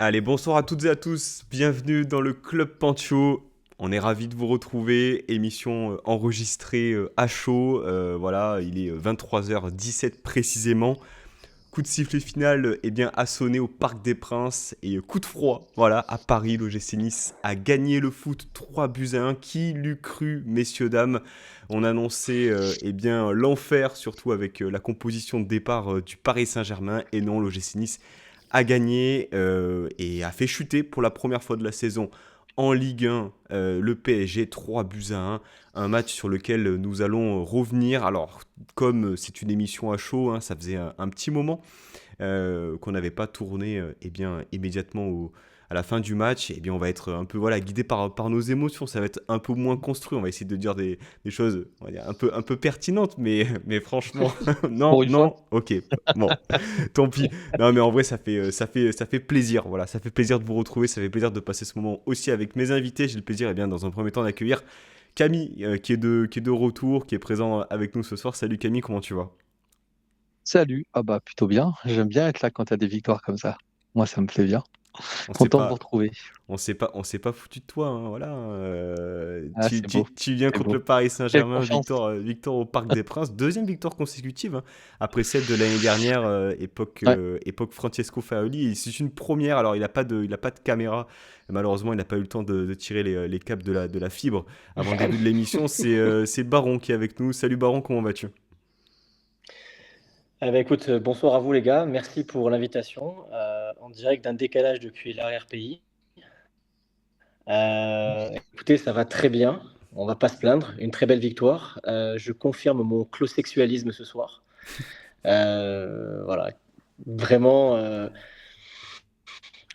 Allez, bonsoir à toutes et à tous, bienvenue dans le Club Pancho. On est ravis de vous retrouver, émission enregistrée à chaud, voilà, il est 23h17 précisément. Coup de sifflet final a sonné au Parc des Princes et coup de froid, voilà, à Paris, l'OGC Nice a gagné le foot 3-1. Qui l'eût cru, messieurs, dames. On annonçait l'enfer, surtout avec la composition de départ du Paris Saint-Germain, et non, l'OGC Nice a gagné et a fait chuter pour la première fois de la saison en Ligue 1 le PSG 3-1. Un match sur lequel nous allons revenir. Alors, comme c'est une émission à chaud, hein, ça faisait un petit moment qu'on n'avait pas tourné immédiatement à la fin du match. Et bien, on va être un peu guidé par nos émotions. Ça va être un peu moins construit. On va essayer de dire des choses, on va dire, un peu pertinentes, mais franchement, non, Pour une fois. non, ok, bon, tant pis. Non, mais en vrai, ça fait plaisir. Voilà, ça fait plaisir de vous retrouver. Ça fait plaisir de passer ce moment aussi avec mes invités. J'ai le plaisir, dans un premier temps, d'accueillir Camille, qui est de retour, qui est présent avec nous ce soir. Salut Camille, comment tu vas? Salut. Ah bah plutôt bien. J'aime bien être là quand tu as des victoires comme ça. Moi, ça me plaît bien. On s'est Content de vous pas, retrouver. on s'est pas foutu de toi, hein, voilà. Ah, Tu, c'est beau. tu, tu viens C'est contre beau. le Paris Quelle Saint-Germain, confiance. victoire au Parc des Princes, deuxième victoire consécutive, hein, après celle de l'année dernière, Ouais. époque Francesco Faoli. Et c'est une première. Alors il a pas de caméra. Malheureusement, il n'a pas eu le temps de tirer les câbles de la fibre avant le début de l'émission. C'est Baron qui est avec nous. Salut Baron, comment vas-tu? Écoute, bonsoir à vous les gars, merci pour l'invitation, en direct d'un décalage depuis l'arrière-pays. Écoutez, ça va très bien, on va pas se plaindre, une très belle victoire. Je confirme mon closexualisme ce soir. Voilà, vraiment,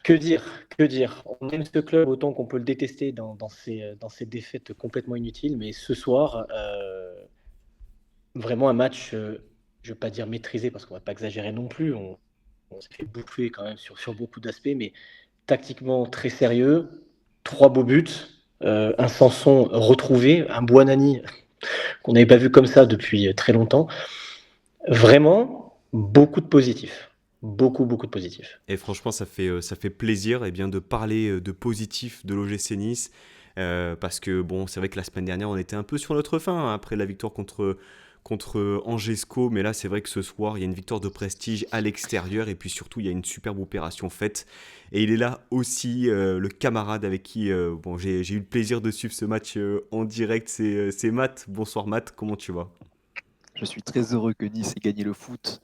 que dire, que dire. On aime ce club autant qu'on peut le détester dans ses défaites complètement inutiles, mais ce soir, vraiment un match, je ne veux pas dire maîtrisé parce qu'on ne va pas exagérer non plus. On s'est fait bouffer quand même sur beaucoup d'aspects, mais tactiquement très sérieux. Trois beaux buts, un Sanson retrouvé, un Buonani qu'on n'avait pas vu comme ça depuis très longtemps. Vraiment, beaucoup de positifs. Beaucoup, beaucoup de positifs. Et franchement, ça fait plaisir de parler de positif de l'OGC Nice. Parce que bon, c'est vrai que la semaine dernière, on était un peu sur notre fin, hein, après la victoire contre Angesco. Mais là, c'est vrai que ce soir, il y a une victoire de prestige à l'extérieur. Et puis surtout, il y a une superbe opération faite. Et il est là aussi, le camarade avec qui bon, j'ai eu le plaisir de suivre ce match en direct. C'est Matt. Bonsoir Matt, comment tu vas? Je suis très heureux que Nice ait gagné le foot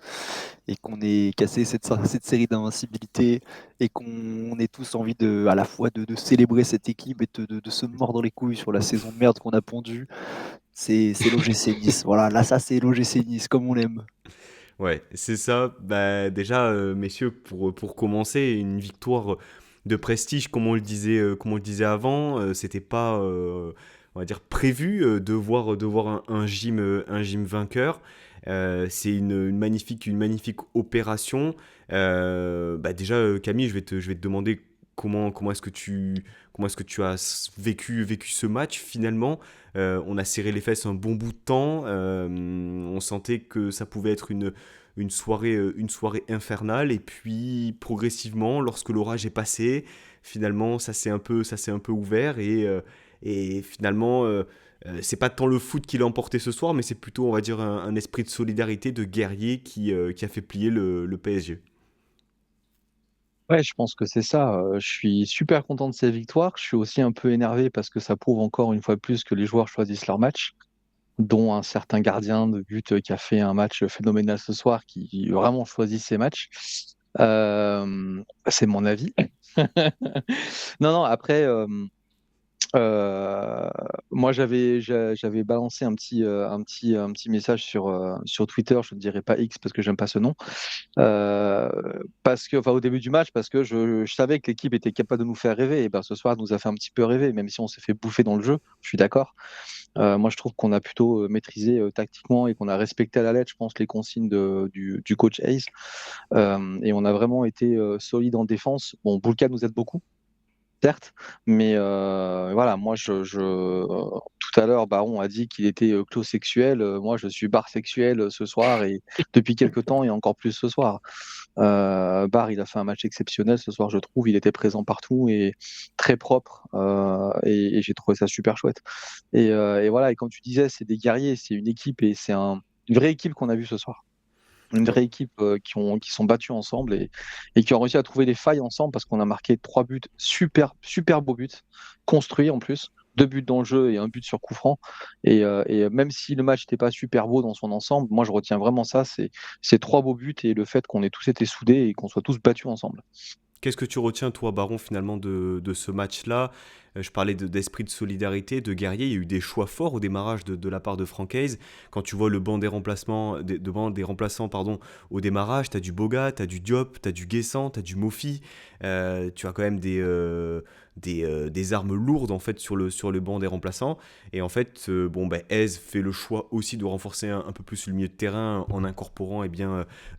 et qu'on ait cassé cette série d'invincibilité et qu'on ait tous envie à la fois de célébrer cette équipe et de se mordre les couilles sur la saison de merde qu'on a pondue. C'est l'OGC Nice. Voilà, là, ça, c'est l'OGC Nice, comme on l'aime. Ouais, c'est ça. Bah, déjà, messieurs, pour commencer, une victoire de prestige, comme on le disait avant, c'était pas, on va dire, prévu de voir un gym vainqueur. C'est une magnifique opération. Bah, déjà, Camille, je vais te demander comment est-ce que tu as vécu ce match finalement. On a serré les fesses un bon bout de temps. On sentait que ça pouvait être une soirée infernale. Et puis, progressivement, lorsque l'orage est passé, finalement, ça s'est un peu ouvert. Et finalement, c'est pas tant le foot qui l'a emporté ce soir, mais c'est plutôt, on va dire, un esprit de solidarité, de guerrier qui a fait plier le PSG. Ouais, je pense que c'est ça. Je suis super content de cette victoire. Je suis aussi un peu énervé parce que ça prouve encore une fois de plus que les joueurs choisissent leur match, dont un certain gardien de but qui a fait un match phénoménal ce soir, qui vraiment choisit ses matchs. C'est mon avis. Non, non, après, Euh, moi, j'avais balancé un petit message sur Twitter. Je ne dirais pas X parce que j'aime pas ce nom. Parce que, enfin, au début du match, parce que je savais que l'équipe était capable de nous faire rêver. Et ben, ce soir, elle nous a fait un petit peu rêver, même si on s'est fait bouffer dans le jeu. Je suis d'accord. Moi, je trouve qu'on a plutôt maîtrisé tactiquement et qu'on a respecté à la lettre, je pense, les consignes du coach Hayes. Et on a vraiment été solide en défense. Bon, Boulka nous aide beaucoup. certes, mais voilà, moi, tout à l'heure, Baron a dit qu'il était closexuel. Moi, je suis barsexuel ce soir et depuis quelques temps et encore plus ce soir. Bar, il a fait un match exceptionnel ce soir, je trouve. Il était présent partout et très propre et j'ai trouvé ça super chouette. Et voilà, et comme tu disais, c'est des guerriers, c'est une équipe et c'est une vraie équipe qu'on a vue ce soir. Une Ouais. vraie équipe qui sont battues ensemble et qui ont réussi à trouver des failles ensemble parce qu'on a marqué 3 buts, super beaux buts, construits en plus, 2 buts dans le jeu et un but sur coup franc. Et même si le match n'était pas super beau dans son ensemble, moi je retiens vraiment ça, c'est ces 3 beaux buts et le fait qu'on ait tous été soudés et qu'on soit tous battus ensemble. Qu'est-ce que tu retiens, toi, Baron, finalement, de ce match-là? Je parlais d'esprit de solidarité, de guerrier. Il y a eu des choix forts au démarrage de la part de Francaise. Quand tu vois le banc des remplacements, banc des remplaçants pardon, au démarrage, tu as du Boga, tu as du Diop, tu as du Guessant, tu as du Mofi. Tu as quand même des armes lourdes en fait, sur le banc des remplaçants. Et en fait, bon, ben, Hez fait le choix aussi de renforcer un peu plus le milieu de terrain en incorporant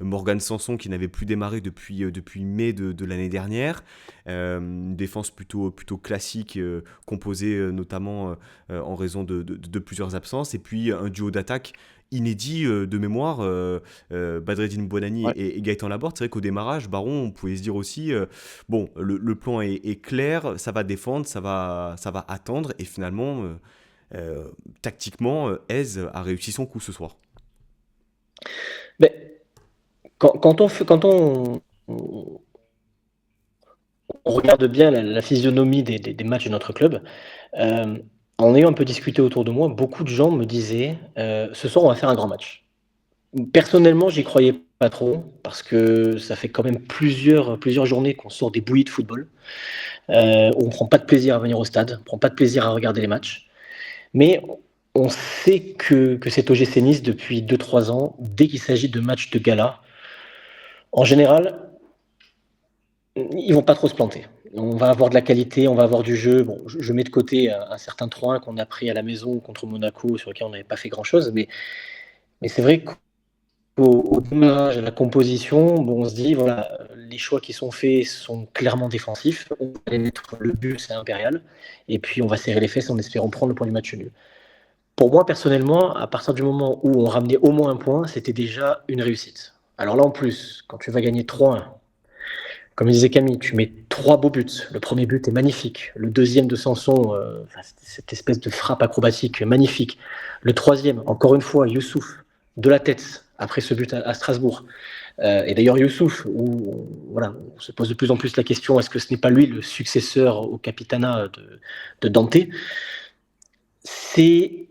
Morgan Sanson qui n'avait plus démarré depuis mai de l'année dernière. Une défense plutôt classique, composée notamment en raison de plusieurs absences. Et puis un duo d'attaque inédit de mémoire, Badreddine Bouanani Ouais. et Gaëtan Laborde. C'est vrai qu'au démarrage, Baron, on pouvait se dire aussi, bon, le plan est clair, ça va défendre, ça va attendre. Et finalement, tactiquement, Hez a réussi son coup ce soir. Mais quand on regarde bien la physionomie des matchs de notre club, euh, en ayant un peu discuté autour de moi, beaucoup de gens me disaient ce soir on va faire un grand match. Personnellement, j'y croyais pas trop parce que ça fait quand même plusieurs journées qu'on sort des bouillies de football. On prend pas de plaisir à venir au stade, on prend pas de plaisir à regarder les matchs. Mais on sait que cet OGC Nice, depuis 2-3 ans, dès qu'il s'agit de matchs de gala, en général, ils vont pas trop se planter. On va avoir de la qualité, on va avoir du jeu. Bon, je mets de côté un certain 3-1 qu'on a pris à la maison contre Monaco, sur lequel on n'avait pas fait grand-chose, mais c'est vrai qu'au démarrage, à la composition, bon, on se dit, voilà, les choix qui sont faits sont clairement défensifs. On va aller mettre le but, c'est impérial. Et puis, on va serrer les fesses en espérant prendre le point du match nul. Pour moi, personnellement, à partir du moment où on ramenait au moins un point, c'était déjà une réussite. Alors là, en plus, quand tu vas gagner 3-1, comme disait Camille, tu mets 3 beaux buts. Le premier but est magnifique. Le deuxième de Sanson, cette espèce de frappe acrobatique magnifique. Le troisième, encore une fois, Youssouf, de la tête, après ce but à Strasbourg. Et d'ailleurs, Youssouf, où voilà, on se pose de plus en plus la question, est-ce que ce n'est pas lui le successeur au capitana de Dante? C'est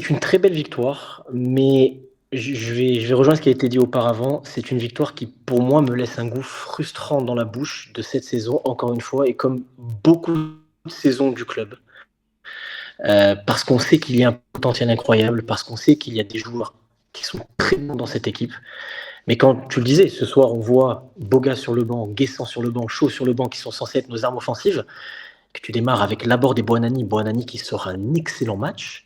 une très belle victoire, mais je vais rejoindre ce qui a été dit auparavant. C'est une victoire qui, pour moi, me laisse un goût frustrant dans la bouche de cette saison, encore une fois, et comme beaucoup de saisons du club. Parce qu'on sait qu'il y a un potentiel incroyable, parce qu'on sait qu'il y a des joueurs qui sont très bons dans cette équipe. Mais quand tu le disais, ce soir, on voit Boga sur le banc, Guessant sur le banc, Chaud sur le banc, qui sont censés être nos armes offensives, que tu démarres avec Laborde et Boanani qui sort un excellent match.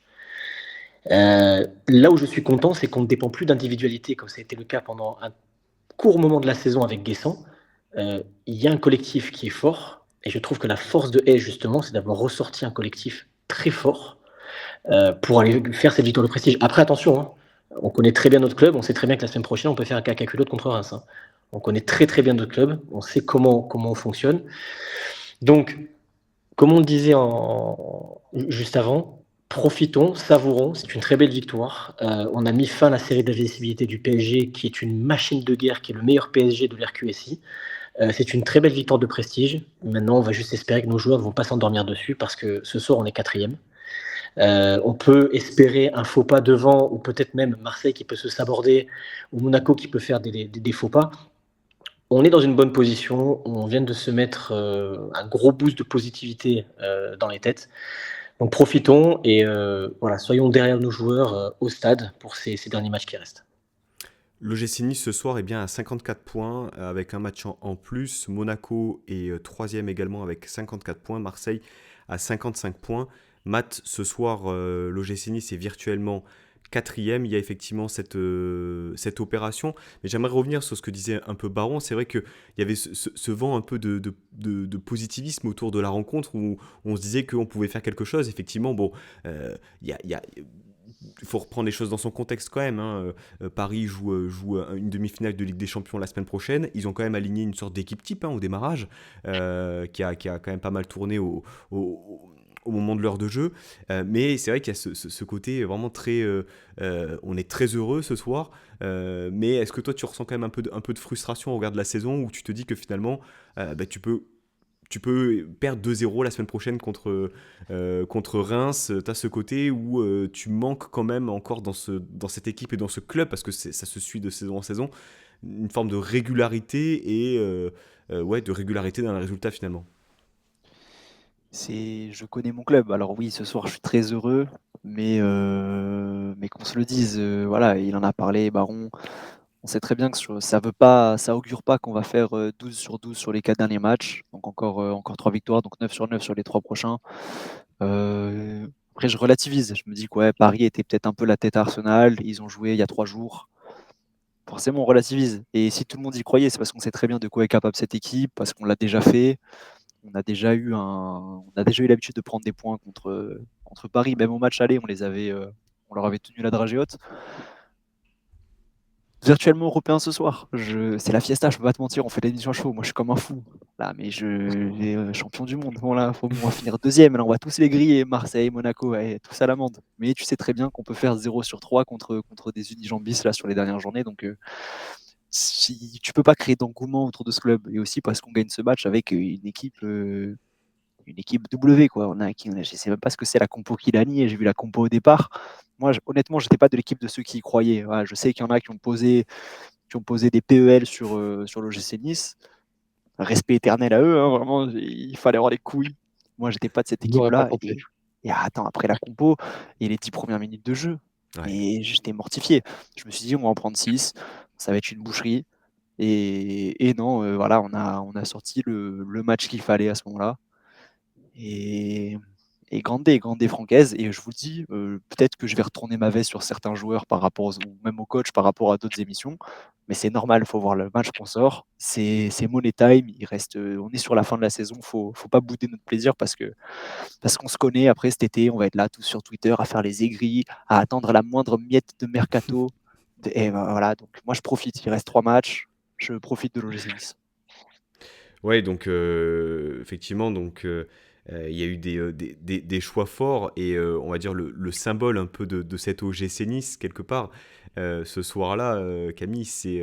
Là où je suis content, c'est qu'on ne dépend plus d'individualité, comme ça a été le cas pendant un court moment de la saison avec Guessant. Il y a un collectif qui est fort, et je trouve que la force de Hay, justement, c'est d'avoir ressorti un collectif très fort pour aller faire cette victoire de prestige. Après, attention, hein, on connaît très bien notre club, on sait très bien que la semaine prochaine, on peut faire un caca culotte contre Reims. Hein. On connaît très très bien notre club, on sait comment on fonctionne. Donc, comme on le disait juste avant, profitons, savourons, c'est une très belle victoire. On a mis fin à la série d'invincibilité du PSG, qui est une machine de guerre, qui est le meilleur PSG de l'RQSI. C'est une très belle victoire de prestige. Maintenant, on va juste espérer que nos joueurs ne vont pas s'endormir dessus, parce que ce soir, on est 4e. On peut espérer un faux pas devant, ou peut-être même Marseille qui peut se saborder, ou Monaco qui peut faire des faux pas. On est dans une bonne position, on vient de se mettre un gros boost de positivité dans les têtes. Donc profitons et voilà, soyons derrière nos joueurs au stade pour ces derniers matchs qui restent. L'OGC Nice ce soir est bien à 54 points avec un match en plus. Monaco est troisième également avec 54 points. Marseille à 55 points. Matt, ce soir, l'OGC Nice est virtuellement quatrième, il y a effectivement cette opération. Mais j'aimerais revenir sur ce que disait un peu Baron. C'est vrai qu'il y avait ce vent un peu de positivisme autour de la rencontre où on se disait qu'on pouvait faire quelque chose. Effectivement, bon, il faut reprendre les choses dans son contexte quand même, hein. Paris joue une demi-finale de Ligue des Champions la semaine prochaine. Ils ont quand même aligné une sorte d'équipe type, hein, au démarrage, qui a quand même pas mal tourné au moment de l'heure de jeu. Mais c'est vrai qu'il y a ce côté vraiment très... on est très heureux ce soir. Mais est-ce que toi, tu ressens quand même un peu de frustration au regard de la saison où tu te dis que finalement, tu peux perdre 2-0 la semaine prochaine contre Reims. Tu as ce côté où tu manques quand même encore dans cette équipe et dans ce club, parce que ça se suit de saison en saison, une forme de régularité et ouais, de régularité dans le résultat finalement. Je connais mon club. Alors oui, ce soir, je suis très heureux, mais qu'on se le dise, voilà, il en a parlé, Baron. On sait très bien que ça augure pas qu'on va faire 12 sur 12 sur les 4 derniers matchs. Donc encore 3 victoires, donc 9 sur 9 sur les 3 prochains. Après, je relativise. Je me dis que ouais, Paris était peut-être un peu la tête à Arsenal. Ils ont joué il y a 3 jours. Forcément, on relativise. Et si tout le monde y croyait, c'est parce qu'on sait très bien de quoi est capable cette équipe, parce qu'on l'a déjà fait. On a déjà eu l'habitude de prendre des points contre Paris. Même au match aller, on leur avait tenu la dragée haute. Virtuellement européen ce soir. C'est la fiesta, je peux pas te mentir, on fait l'émission à chaud. Moi, je suis comme un fou. Là, mais champion du monde. Bon, là, on va finir deuxième. Là, on va tous les griller. Marseille, Monaco, ouais, tous à l'amende. Mais tu sais très bien qu'on peut faire 0 sur 3 contre des unijambistes là, sur les dernières journées. Donc, si, tu peux pas créer d'engouement autour de ce club. Et aussi parce qu'on gagne ce match avec une équipe W, quoi. Je sais même pas ce que c'est la compo qu'il a mis. J'ai vu la compo au départ. Moi, honnêtement, j'étais pas de l'équipe de ceux qui y croyaient. Voilà, je sais qu'il y en a qui ont posé des PEL sur l'OGC Nice. Respect éternel à eux, hein, vraiment, il fallait avoir les couilles. Moi, j'étais pas de cette Je n'aurais pas équipe-là. tenté. Et attends, après la compo et les 10 premières minutes de jeu, Ouais. mais j'étais mortifié. Je me suis dit, on va en prendre 6, ça va être une boucherie. Et non, voilà, on a sorti le match qu'il fallait à ce moment-là. Et, et grande francaise. Et je vous le dis, peut-être que je vais retourner ma veste sur certains joueurs ou même au coach par rapport à d'autres émissions. Mais c'est normal, il faut voir le match qu'on sort. C'est money time. On est sur la fin de la saison. Faut pas bouder notre plaisir parce qu'on se connaît. Après cet été, on va être là tous sur Twitter à faire les aigris, à attendre la moindre miette de mercato. Et voilà. Donc moi, je profite. Il reste 3 matchs. Je profite de l'OGC Nice. Ouais, donc effectivement, donc il y a eu des choix forts et on va dire le symbole un peu de cet OGC Nice quelque part. Ce soir-là, Camille, c'est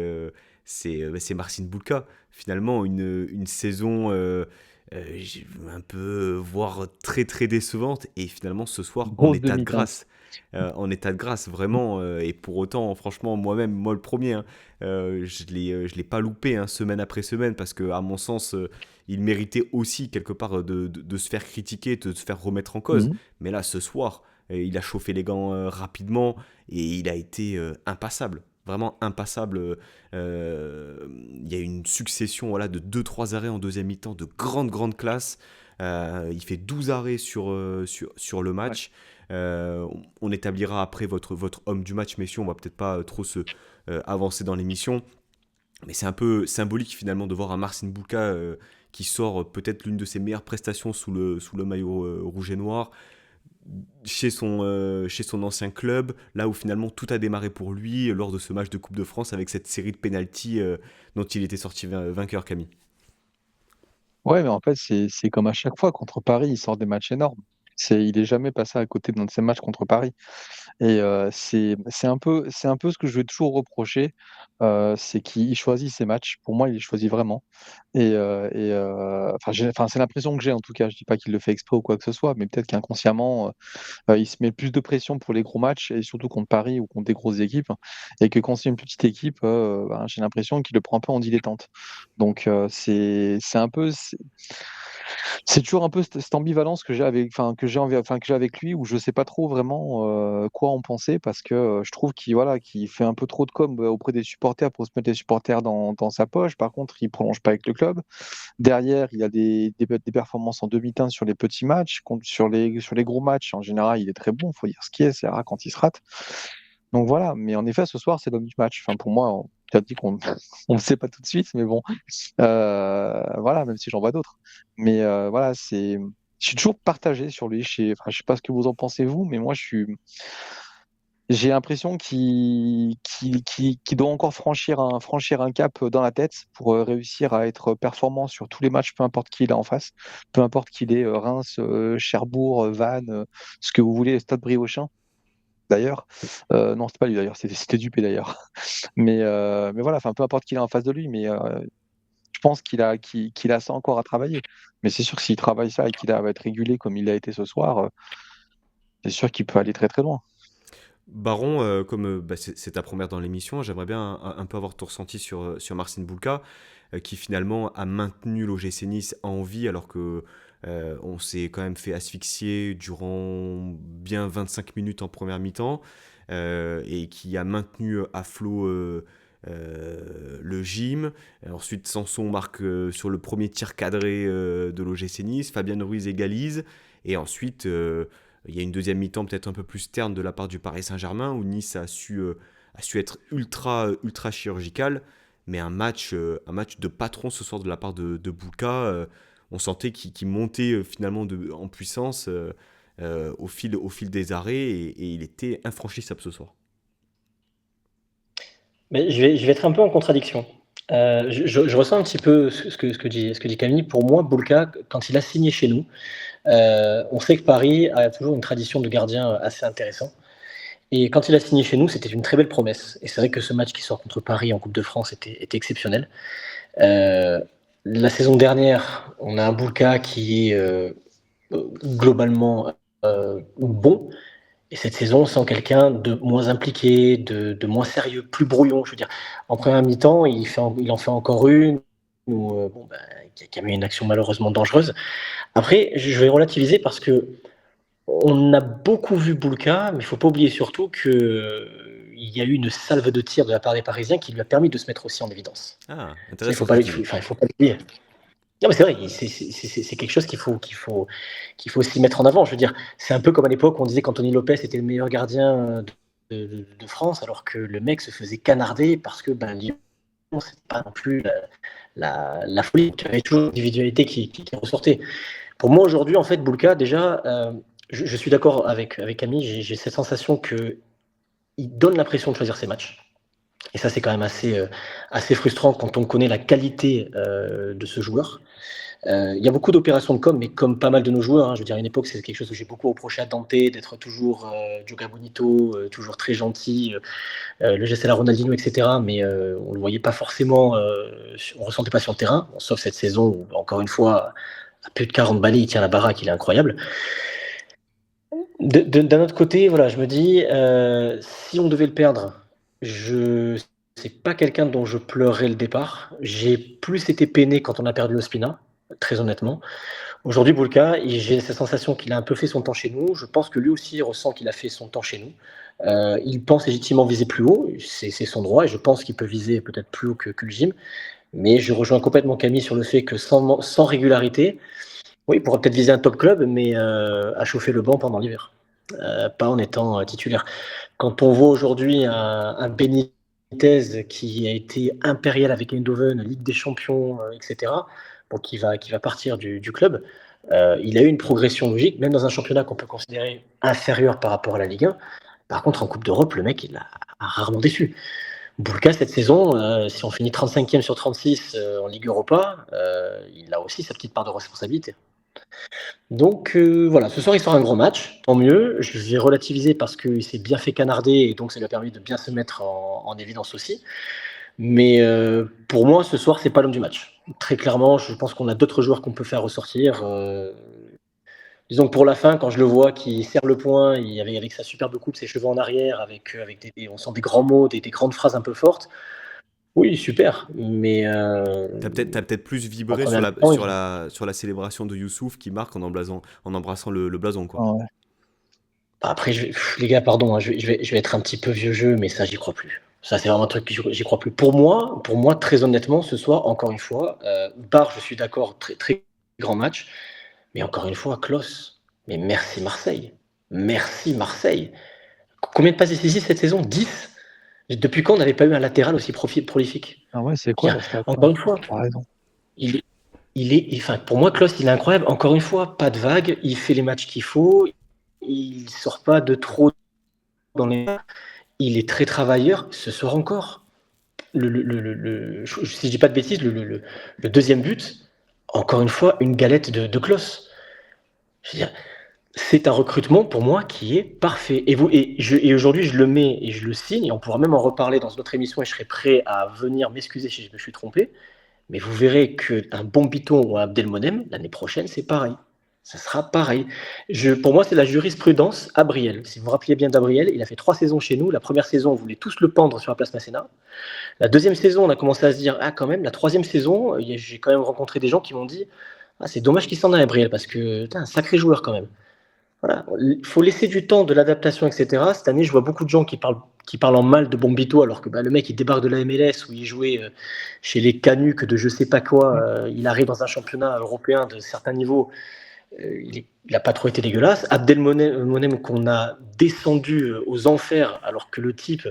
Marcin Bulka. Finalement, une saison un peu, voire très très décevante et finalement ce soir en Grosse état de demi-teinte. grâce. En état de grâce, vraiment. Et pour autant, franchement, moi-même, moi le premier, hein, je l'ai pas loupé, hein, semaine après semaine, parce que à mon sens, il méritait aussi quelque part de se faire critiquer, de se faire remettre en cause. Mhm. Mais là, ce soir, il a chauffé les gants rapidement et il a été impassable. Vraiment impassable. Il y a eu une succession, voilà, de 2-3 arrêts en deuxième mi-temps de grande classe. Il fait 12 arrêts sur le Ouais. match. On établira après votre homme du match, messieurs. On va peut-être pas trop se avancer dans l'émission. Mais c'est un peu symbolique finalement de voir un Marcin Bulka qui sort peut-être l'une de ses meilleures prestations sous le maillot rouge et noir chez son ancien club, là où finalement tout a démarré pour lui lors de ce match de Coupe de France avec cette série de pénaltys dont il était sorti vainqueur, Camille. Ouais, mais en fait, c'est comme à chaque fois contre Paris, il sort des matchs énormes. Il est jamais passé à côté d'un de ses matchs contre Paris. Et c'est un peu ce que je vais toujours reprocher, c'est qu'il choisit ses matchs. Pour moi, il les choisit vraiment. Enfin, c'est l'impression que j'ai en tout cas. Je dis pas qu'il le fait exprès ou quoi que ce soit, mais peut-être qu'inconsciemment, il se met plus de pression pour les gros matchs et surtout contre Paris ou contre des grosses équipes. Et que quand c'est une petite équipe, ben, j'ai l'impression qu'il le prend un peu en dilettante. Donc c'est un peu. C'est toujours un peu cette ambivalence que j'ai avec, enfin, que j'ai avec lui, où je sais pas trop vraiment quoi en penser, parce que je trouve qu'il fait un peu trop de com auprès des supporters pour se mettre les supporters dans sa poche. Par contre, il prolonge pas avec le club. Derrière, il a des performances en demi-teinte sur les petits matchs. Sur les gros matchs, en général, il est très bon. Faut dire ce qui est, c'est rare quand il se rate. Donc voilà, mais en effet, ce soir, c'est l'homme du match. Enfin, pour moi, on a dit qu'on on ne sait pas tout de suite, mais bon, voilà, même si j'en vois d'autres. Mais voilà, je suis toujours partagé sur lui. Enfin, je sais pas ce que vous en pensez vous, mais moi, j'ai l'impression qu'il doit encore franchir un cap dans la tête pour réussir à être performant sur tous les matchs, peu importe qui il a en face, peu importe qu'il est Reims, Cherbourg, Vannes, ce que vous voulez, Stade Briochin d'ailleurs. Non, c'était pas lui d'ailleurs, c'était Dupé d'ailleurs. Mais voilà, enfin, peu importe qui est en face de lui, mais je pense qu'il a ça encore à travailler. Mais c'est sûr que s'il travaille ça et qu'il va être régulier comme il l'a été ce soir, c'est sûr qu'il peut aller très très loin. Baron, comme bah, c'est ta première dans l'émission, j'aimerais bien un peu avoir ton ressenti sur Marcin Bulka, qui finalement a maintenu l'OGC Nice en vie alors que on s'est quand même fait asphyxier durant bien 25 minutes en première mi-temps, et qui a maintenu à flot le gym. Ensuite, Sanson marque sur le premier tir cadré de l'OGC Nice, Fabien Ruiz égalise, et ensuite il y a une deuxième mi-temps peut-être un peu plus terne de la part du Paris Saint-Germain, où Nice a su être ultra chirurgical, mais un match de patron ce soir de la part de Bulka. On sentait qu'il montait finalement en puissance au fil des arrêts, et il était infranchissable ce soir. Mais je vais être un peu en contradiction. Je ressens un petit peu ce que dit Camille. Pour moi, Bulka, quand il a signé chez nous, on sait que Paris a toujours une tradition de gardien assez intéressant. Et quand il a signé chez nous, c'était une très belle promesse. Et c'est vrai que ce match qui sort contre Paris en Coupe de France était exceptionnel. La saison dernière, on a un Bulka qui est globalement bon. Et cette saison, on sent quelqu'un de moins impliqué, de moins sérieux, plus brouillon. Je veux dire, en première mi-temps, il en fait encore une, qui a mis une action malheureusement dangereuse. Après, je vais relativiser parce que on a beaucoup vu Bulka, mais il ne faut pas oublier surtout qu'il y a eu une salve de tir de la part des Parisiens qui lui a permis de se mettre aussi en évidence. Ah, Il ne intéressant faut ce pas, que tu dis. faut pas l'oublier. Non, mais c'est vrai, c'est quelque chose qu'il faut aussi mettre en avant. Je veux dire, c'est un peu comme à l'époque, on disait qu'Anthony Lopez était le meilleur gardien de France, alors que le mec se faisait canarder parce que Lyon, c'est pas non plus la folie. Il y avait toujours une individualité qui ressortait. Pour moi, aujourd'hui, en fait, Bulka, déjà, je suis d'accord avec Camille, j'ai cette sensation qu'il donne l'impression de choisir ses matchs. Et ça, c'est quand même assez frustrant quand on connaît la qualité de ce joueur. Il y a beaucoup d'opérations de com, mais comme pas mal de nos joueurs, je veux dire, à une époque, c'est quelque chose que j'ai beaucoup reproché à Dante, d'être toujours Joga Bonito, toujours très gentil, le geste à la Ronaldinho, etc. Mais on le voyait pas forcément, on ressentait pas sur le terrain, sauf cette saison où, encore une fois, à plus de 40 balais, il tient la baraque, il est incroyable. D'un autre côté, voilà, je me dis, si on devait le perdre, c'est pas quelqu'un dont je pleurerais le départ. J'ai plus été peiné quand on a perdu Ospina, très honnêtement. Aujourd'hui, Bulka, j'ai cette sensation qu'il a un peu fait son temps chez nous. Je pense que lui aussi ressent qu'il a fait son temps chez nous. Il pense légitimement viser plus haut, c'est son droit, et je pense qu'il peut viser peut-être plus haut que le gym. Mais je rejoins complètement Camille sur le fait que sans régularité, oui, il pourrait peut-être viser un top club, mais à chauffer le banc pendant l'hiver, pas en étant titulaire. Quand on voit aujourd'hui un Benitez qui a été impérial avec Eindhoven, Ligue des Champions, etc., bon, qui va partir du club, il a eu une progression logique, même dans un championnat qu'on peut considérer inférieur par rapport à la Ligue 1. Par contre, en Coupe d'Europe, le mec, il a rarement déçu. Bulka, cette saison, si on finit 35e sur 36 en Ligue Europa, il a aussi sa petite part de responsabilité. Donc voilà, ce soir il sort un gros match, tant mieux. Je vais relativiser parce qu'il s'est bien fait canarder et donc ça lui a permis de bien se mettre en évidence aussi. Mais pour moi, ce soir, c'est pas l'homme du match. Très clairement, je pense qu'on a d'autres joueurs qu'on peut faire ressortir. Disons que pour la fin, quand je le vois qui serre le poing, avec sa superbe coupe, ses cheveux en arrière, avec on sent des grands mots, des grandes phrases un peu fortes. Oui, super, mais T'as peut-être plus vibré en sur première mi-temps, sur la célébration de Youssouf qui marque en embrassant le blason, quoi. Ah ouais. Après, les gars, pardon, je vais être un petit peu vieux jeu, mais ça, j'y crois plus. Ça, c'est vraiment un truc que j'y crois plus. Pour moi, très honnêtement, ce soir, encore une fois, Barre, je suis d'accord, très, très grand match. Mais encore une fois, Klos, mais merci Marseille. Merci Marseille. Combien de passes décisives cette saison? 10. Depuis quand on n'avait pas eu un latéral aussi prolifique? Ah ouais, c'est quoi la stat? Encore une fois, T'as raison. enfin, pour moi, Klose, il est incroyable. Encore une fois, pas de vague. Il fait les matchs qu'il faut. Il sort pas de trop dans les. Il est très travailleur. Ce soir encore, si je dis pas de bêtises, le deuxième but, encore une fois, une galette de Klose. Je veux dire, c'est un recrutement pour moi qui est parfait. Et aujourd'hui, je le mets et je le signe. Et on pourra même en reparler dans une autre émission et je serai prêt à venir m'excuser si je me suis trompé. Mais vous verrez qu'un Bombito ou un Abdelmonem, l'année prochaine, c'est pareil. Ça sera pareil. Pour moi, c'est la jurisprudence Abriel. Si vous vous rappelez bien d'Abriel, il a fait 3 saisons chez nous. La première saison, on voulait tous le pendre sur la place Masséna. La deuxième saison, on a commencé à se dire, ah quand même, la troisième saison, j'ai quand même rencontré des gens qui m'ont dit, ah c'est dommage qu'il s'en aille Abriel, parce que t'es un sacré joueur quand même. Voilà. Il faut laisser du temps, de l'adaptation, etc. Cette année, je vois beaucoup de gens qui parlent en mal de Bombito, alors que le mec, il débarque de la MLS où il jouait chez les Canucks de je sais pas quoi. Il arrive dans un championnat européen de certains niveaux. Il n'a pas trop été dégueulasse. Abdelmonem, qu'on a descendu aux enfers, alors que le type,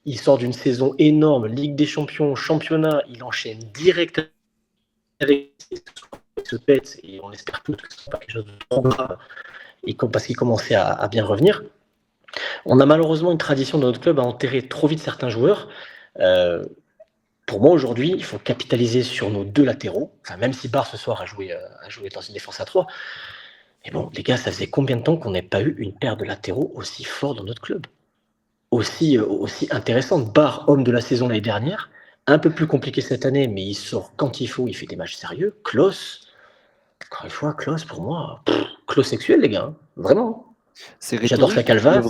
il sort d'une saison énorme, Ligue des Champions, championnat, il enchaîne direct avec se pète, et on espère tous que ce n'est pas quelque chose de trop grave. Parce qu'il commençait à bien revenir. On a malheureusement une tradition dans notre club à enterrer trop vite certains joueurs. Pour moi, aujourd'hui, il faut capitaliser sur nos 2 latéraux. Enfin, même si Barre, ce soir, a joué dans une défense à 3. Mais bon, les gars, ça faisait combien de temps qu'on n'ait pas eu une paire de latéraux aussi forts dans notre club? Aussi intéressante. Barre, homme de la saison l'année dernière. Un peu plus compliqué cette année, mais il sort quand il faut, il fait des matchs sérieux. Klose, encore une fois, Klose, pour moi, Klose sexuel, les gars. Vraiment. J'adore sa calvasse.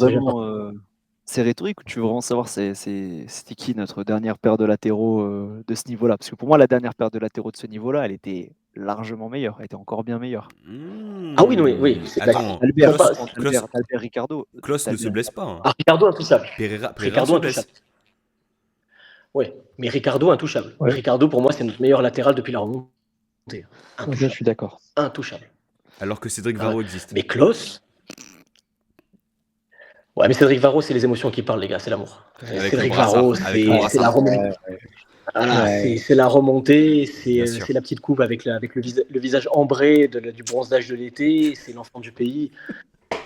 C'est rhétorique ou tu veux vraiment savoir c'était qui notre dernière paire de latéraux de ce niveau-là? Parce que pour moi, la dernière paire de latéraux de ce niveau-là, elle était largement meilleure. Elle était encore bien meilleure. Ah oui, oui. Attends, Albert Ricardo. Klose ne se blesse pas. Hein. Ah, Ricardo intouchable. Ricardo intouchable. Oui, mais Ricardo intouchable. Ouais. Ricardo, pour moi, c'est notre meilleur latéral depuis la remontée. Je suis d'accord. Intouchable. Alors que Cédric Varro existe. Mais Klose. Ouais, mais Cédric Varro, c'est les émotions qui parlent, les gars, c'est l'amour. Cédric Varro, c'est la remontée. Voilà, c'est la remontée, c'est la petite coupe avec le visage ambré du bronzage de l'été, c'est l'enfant du pays.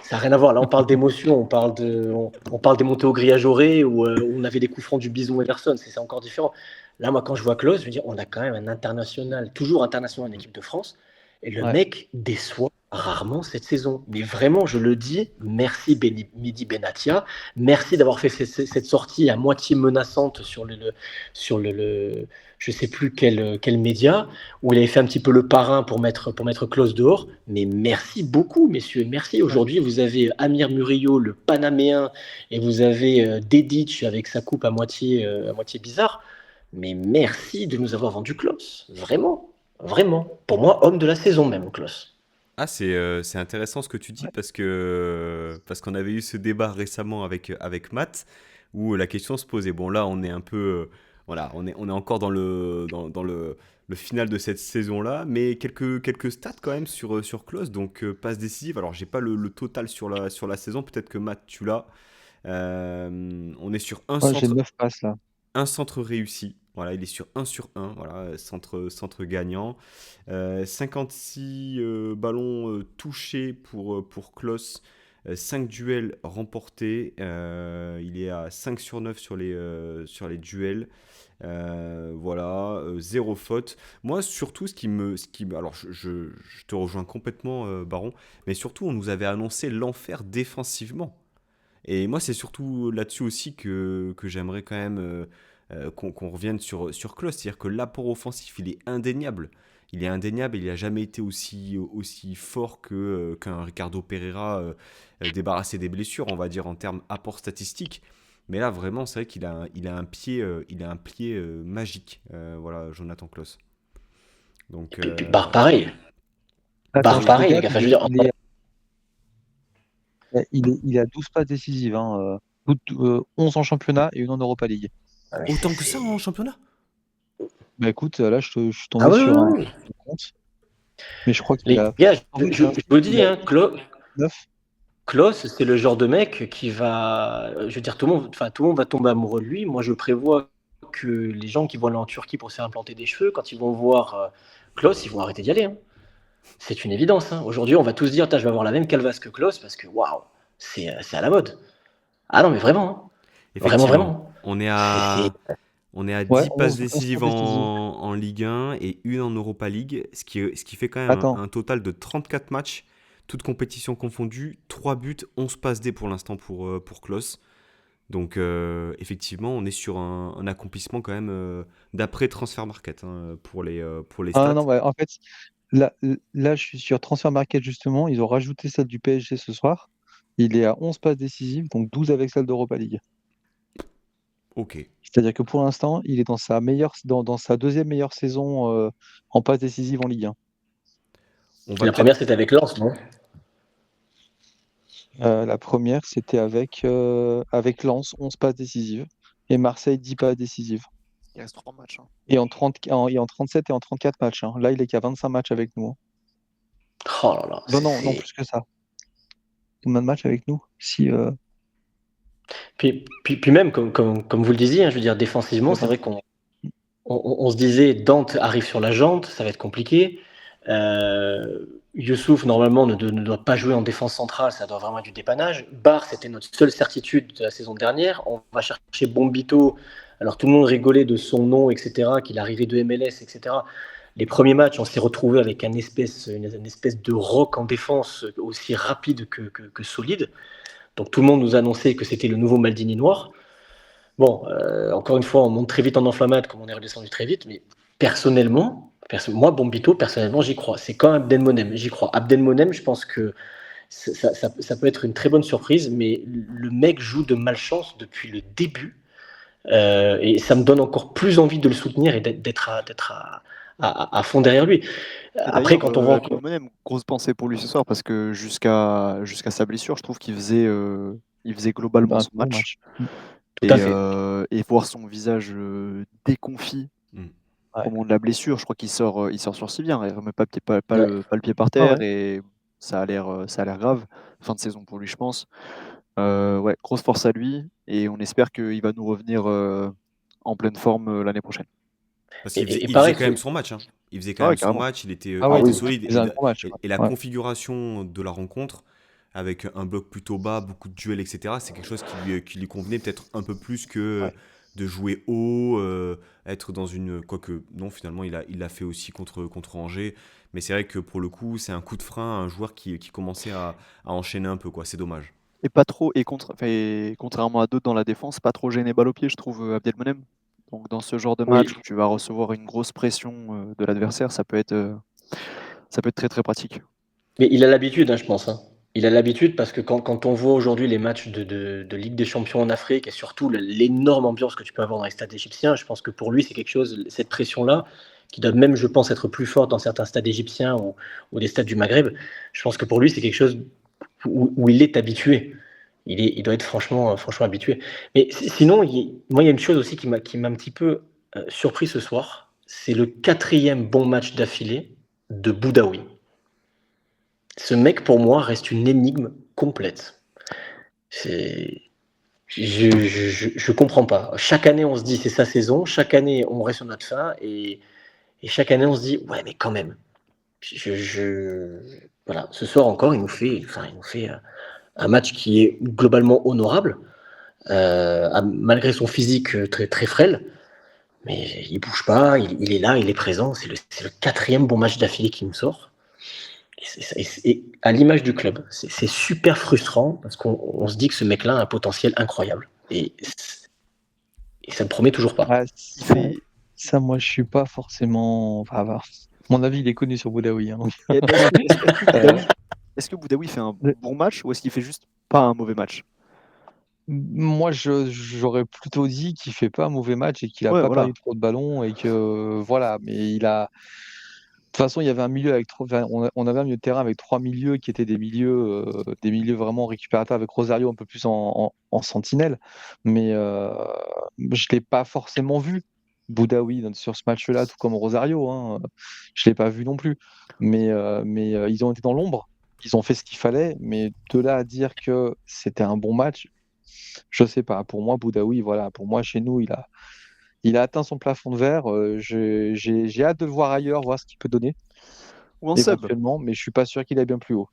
Ça n'a rien à voir. Là, on parle d'émotion, on parle des montées au grillage auré où on avait des coups francs du Bison Everson. C'est encore différent. Là, moi, quand je vois Klose, je me dis, on a quand même un international, toujours international en équipe de France, et le mec déçoit rarement cette saison. Mais vraiment, je le dis, merci Mehdi Benatia, merci d'avoir fait cette sortie à moitié menaçante sur le je sais plus quel média, où il avait fait un petit peu le parrain pour mettre Klose dehors. Mais merci beaucoup, messieurs, merci. Aujourd'hui, vous avez Amir Murillo, le Panaméen, et vous avez Dedic avec sa coupe à moitié bizarre. Mais merci de nous avoir vendu Klose, vraiment. Vraiment. Pour moi, homme de la saison même, Klose. Ah, c'est intéressant ce que tu dis parce qu'on avait eu ce débat récemment avec Matt où la question se posait. Bon, là, on est un peu... voilà, on est encore dans le final de cette saison-là, mais quelques stats quand même sur Klose. Donc, passe décisive. Alors, j'ai pas le total sur la saison. Peut-être que Matt, tu l'as. On est sur un centre. J'ai 9 passes là. Un centre réussi, voilà, il est sur 1 sur 1, voilà, centre gagnant. 56 ballons touchés pour Klose, 5 duels remportés, il est à 5 sur 9 sur les duels. Voilà, 0 faute. Moi, surtout, alors je te rejoins complètement, Baron, mais surtout, on nous avait annoncé l'enfer défensivement. Et moi, c'est surtout là-dessus aussi que j'aimerais quand même qu'on revienne sur Klose. C'est-à-dire que l'apport offensif, il est indéniable. Il n'a jamais été aussi fort qu'un Ricardo Pereira débarrassé des blessures, on va dire, en termes apport statistique. Mais là, vraiment, c'est vrai qu'il a un pied magique. Voilà, Jonathan Klose. Donc, et puis, pareil. Pareil, les gars. Enfin, je veux dire... Il a 12 passes décisives, 11 en championnat et une en Europa League. Autant que ça en championnat? Bah écoute, là je suis tombé sur un compte. Mais je crois qu'il a... Les gars, je vous dis, Klose... 9. Klose, c'est le genre de mec qui va, je veux dire, tout le monde va tomber amoureux de lui. Moi, je prévois que les gens qui vont aller en Turquie pour se faire implanter des cheveux, quand ils vont voir Klose, ils vont arrêter d'y aller, hein. C'est une évidence, hein. Aujourd'hui, on va tous dire, je vais avoir la même calvasse que Klose parce que waouh, c'est à la mode. Ah non, mais vraiment, hein. Vraiment, Effectivement, vraiment. on est C'est- à, on est à Ouais, 10 passes 11 décisives passes décisives. en Ligue 1 et une en Europa League, ce qui fait quand même Attends, un total de 34 matchs, toutes compétitions confondues, 3 buts, 11 passes D pour l'instant pour Klose. Donc effectivement, on est sur un accomplissement quand même d'après Transfer Market pour les ah stats. non, ouais, en fait, là, je suis sur Transfer Market justement. Ils ont rajouté celle du PSG ce soir. Il est à 11 passes décisives, donc 12 avec celle d'Europa League. Ok. C'est-à-dire que pour l'instant, il est dans sa deuxième meilleure saison en passes décisives en Ligue 1. On Et va la peut-être. première, c'était avec Lens, non? La première, c'était avec Lens, 11 passes décisives. Et Marseille, 10 passes décisives. Il reste 3 matchs, hein. Et en 37 et en 34 matchs, hein. Là, il est qu'à 25 matchs avec nous, hein. Oh là là, Non, non, non, plus que ça. Combien de matchs avec nous? Si, Puis même, comme vous le disiez, hein, je veux dire, défensivement, c'est vrai qu'on se disait, Dante arrive sur la jante, ça va être compliqué. Youssouf, normalement, ne doit pas jouer en défense centrale, ça doit vraiment être du dépannage. Barr, c'était notre seule certitude de la saison dernière. On va chercher Bombito. Alors tout le monde rigolait de son nom, etc., qu'il arrivait de MLS, etc. Les premiers matchs, on s'est retrouvé avec une espèce de rock en défense aussi rapide que solide. Donc tout le monde nous annonçait que c'était le nouveau Maldini noir. Bon, encore une fois, on monte très vite en enflammade, comme on est redescendu très vite, mais moi, Bombito, personnellement, j'y crois. C'est comme Abdelmonem, j'y crois. Abdelmonem, je pense que ça peut être une très bonne surprise, mais le mec joue de malchance depuis le début, et ça me donne encore plus envie de le soutenir et d'être à fond derrière lui. Et Après, d'ailleurs, quand on voit... Abdelmonem, grosse pensée pour lui ce soir parce que jusqu'à sa blessure, je trouve il faisait globalement un son bon match. match. Tout à fait. Et voir son visage déconfit Hmm. Ouais. au moment de la blessure, je crois qu'il sort sur si bien. Il remet Ouais. pas le pied par Ah terre ouais. et ça a l'air grave. Fin de saison pour lui, je pense. Ouais, grosse force à lui et on espère qu'il va nous revenir en pleine forme l'année prochaine. Parce Et il faisait pareil, quand même son match, hein. Il faisait quand Ah ouais, même son carrément. match, Ah il oui, ah était oui, solide. il faisait un gros match. Et la Ouais. configuration de la rencontre, avec un bloc plutôt bas, beaucoup de duels, etc., c'est quelque chose qui lui convenait peut-être un peu plus que Ouais. de jouer haut, être dans une... Quoique, non, finalement, il l'a fait aussi contre Angers. Mais c'est vrai que pour le coup, c'est un coup de frein à un joueur qui commençait à enchaîner un peu, quoi. C'est dommage. Et pas trop, contrairement à d'autres dans la défense, pas trop gêné balle au pied, je trouve, Abdelmonem. Donc dans ce genre de oui. match où tu vas recevoir une grosse pression de l'adversaire, ça peut être très très pratique. Mais il a l'habitude, hein, je pense, hein. Il a l'habitude parce que quand on voit aujourd'hui les matchs de Ligue des Champions en Afrique et surtout l'énorme ambiance que tu peux avoir dans les stades égyptiens, je pense que pour lui, c'est quelque chose, cette pression-là, qui doit même, je pense, être plus forte dans certains stades égyptiens ou des stades du Maghreb. Je pense que pour lui, c'est quelque chose où il est habitué. Il doit être franchement habitué. Mais sinon, moi, il y a une chose aussi qui m'a un petit peu surpris ce soir. C'est le quatrième bon match d'affilée de Boudaoui. Ce mec, pour moi, reste une énigme complète. C'est... Je comprends pas. Chaque année, on se dit c'est sa saison. Chaque année, on reste sur notre fin. Et chaque année, on se dit ouais, mais quand même. Voilà. Ce soir encore, il nous fait un match qui est globalement honorable, malgré son physique très, très frêle. Mais il bouge pas, il est là, il est présent. C'est le quatrième bon match d'affilée qui nous sort. Et à l'image du club, c'est super frustrant parce qu'on se dit que ce mec-là a un potentiel incroyable. Et ça ne promet toujours pas. Ah, Il fait... moi, je suis pas forcément. Enfin, mon avis, il est connu sur Boudaoui, hein, donc. Eh ben, est-ce que Boudaoui fait un Euh, bon match ou est-ce qu'il fait juste pas un mauvais match? Moi, j'aurais plutôt dit qu'il fait pas un mauvais match et qu'il a Ouais, pas voilà. perdu trop de ballons et que voilà. Mais il a. De toute façon, il y avait un milieu avec enfin, on avait un milieu de terrain avec trois milieux qui étaient des milieux vraiment récupérateurs avec Rosario un peu plus en sentinelle. Mais je l'ai pas forcément vu, Boudaoui, sur ce match-là, tout comme Rosario, hein. Je l'ai pas vu non plus. Mais ils ont été dans l'ombre. qu'ils ont fait ce qu'il fallait, mais de là à dire que c'était un bon match, je sais pas. Pour moi, Boudaoui, voilà, pour moi, chez nous, il a atteint son plafond de verre. J'ai hâte de le voir ailleurs, voir ce qu'il peut donner, Ou en sub. éventuellement, mais je suis pas sûr qu'il aille bien plus haut.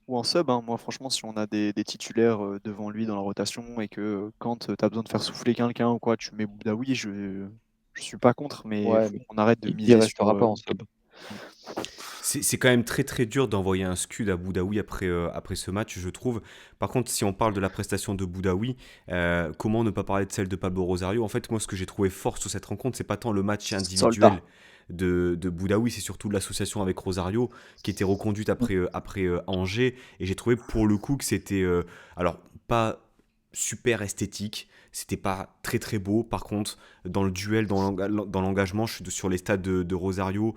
Ou en sub, hein. Moi, franchement, si on a des titulaires devant lui dans la rotation et que quand tu as besoin de faire souffler quelqu'un ou quoi, tu mets Boudaoui, je suis pas contre, mais il Ouais, faut mais qu'on arrête de il miser restera sur. pas en sub. C'est quand même très très dur d'envoyer un scud à Boudaoui après ce match, je trouve. Par contre, si on parle de la prestation de Boudaoui, comment ne pas parler de celle de Pablo Rosario? En fait, moi, ce que j'ai trouvé fort sur cette rencontre, c'est pas tant le match individuel Soldat. de Boudaoui, c'est surtout l'association avec Rosario qui était reconduite après Angers. Et j'ai trouvé pour le coup que c'était, alors, pas super esthétique. C'était pas très très beau. Par contre, dans le duel, dans l'engagement, je suis sur les stats de Rosario.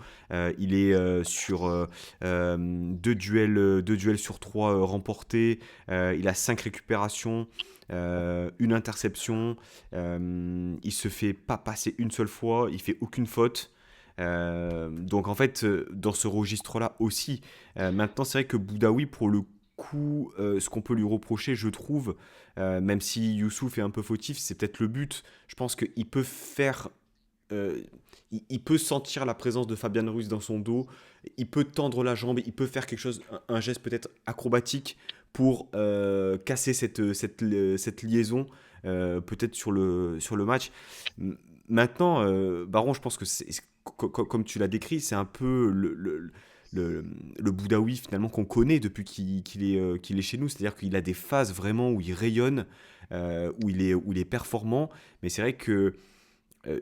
Il est sur 2 duels sur 3 remportés. Il a 5 récupérations, une interception. Il se fait pas passer une seule fois. Il fait aucune faute. Donc en fait, dans ce registre-là aussi. Maintenant, c'est vrai que Boudaoui, pour le coup, ce qu'on peut lui reprocher, je trouve, même si Youssouf est un peu fautif, c'est peut-être le but. Je pense qu'il peut faire il peut sentir la présence de Fabian Ruiz dans son dos, il peut tendre la jambe, il peut faire quelque chose, un geste peut-être acrobatique pour casser cette liaison, peut-être sur le match. Maintenant, Baron, je pense que comme tu l'as décrit, c'est un peu le Boudaoui finalement qu'on connaît depuis qu'il est chez nous. C'est-à-dire qu'il a des phases vraiment où il rayonne, où il est performant, mais c'est vrai que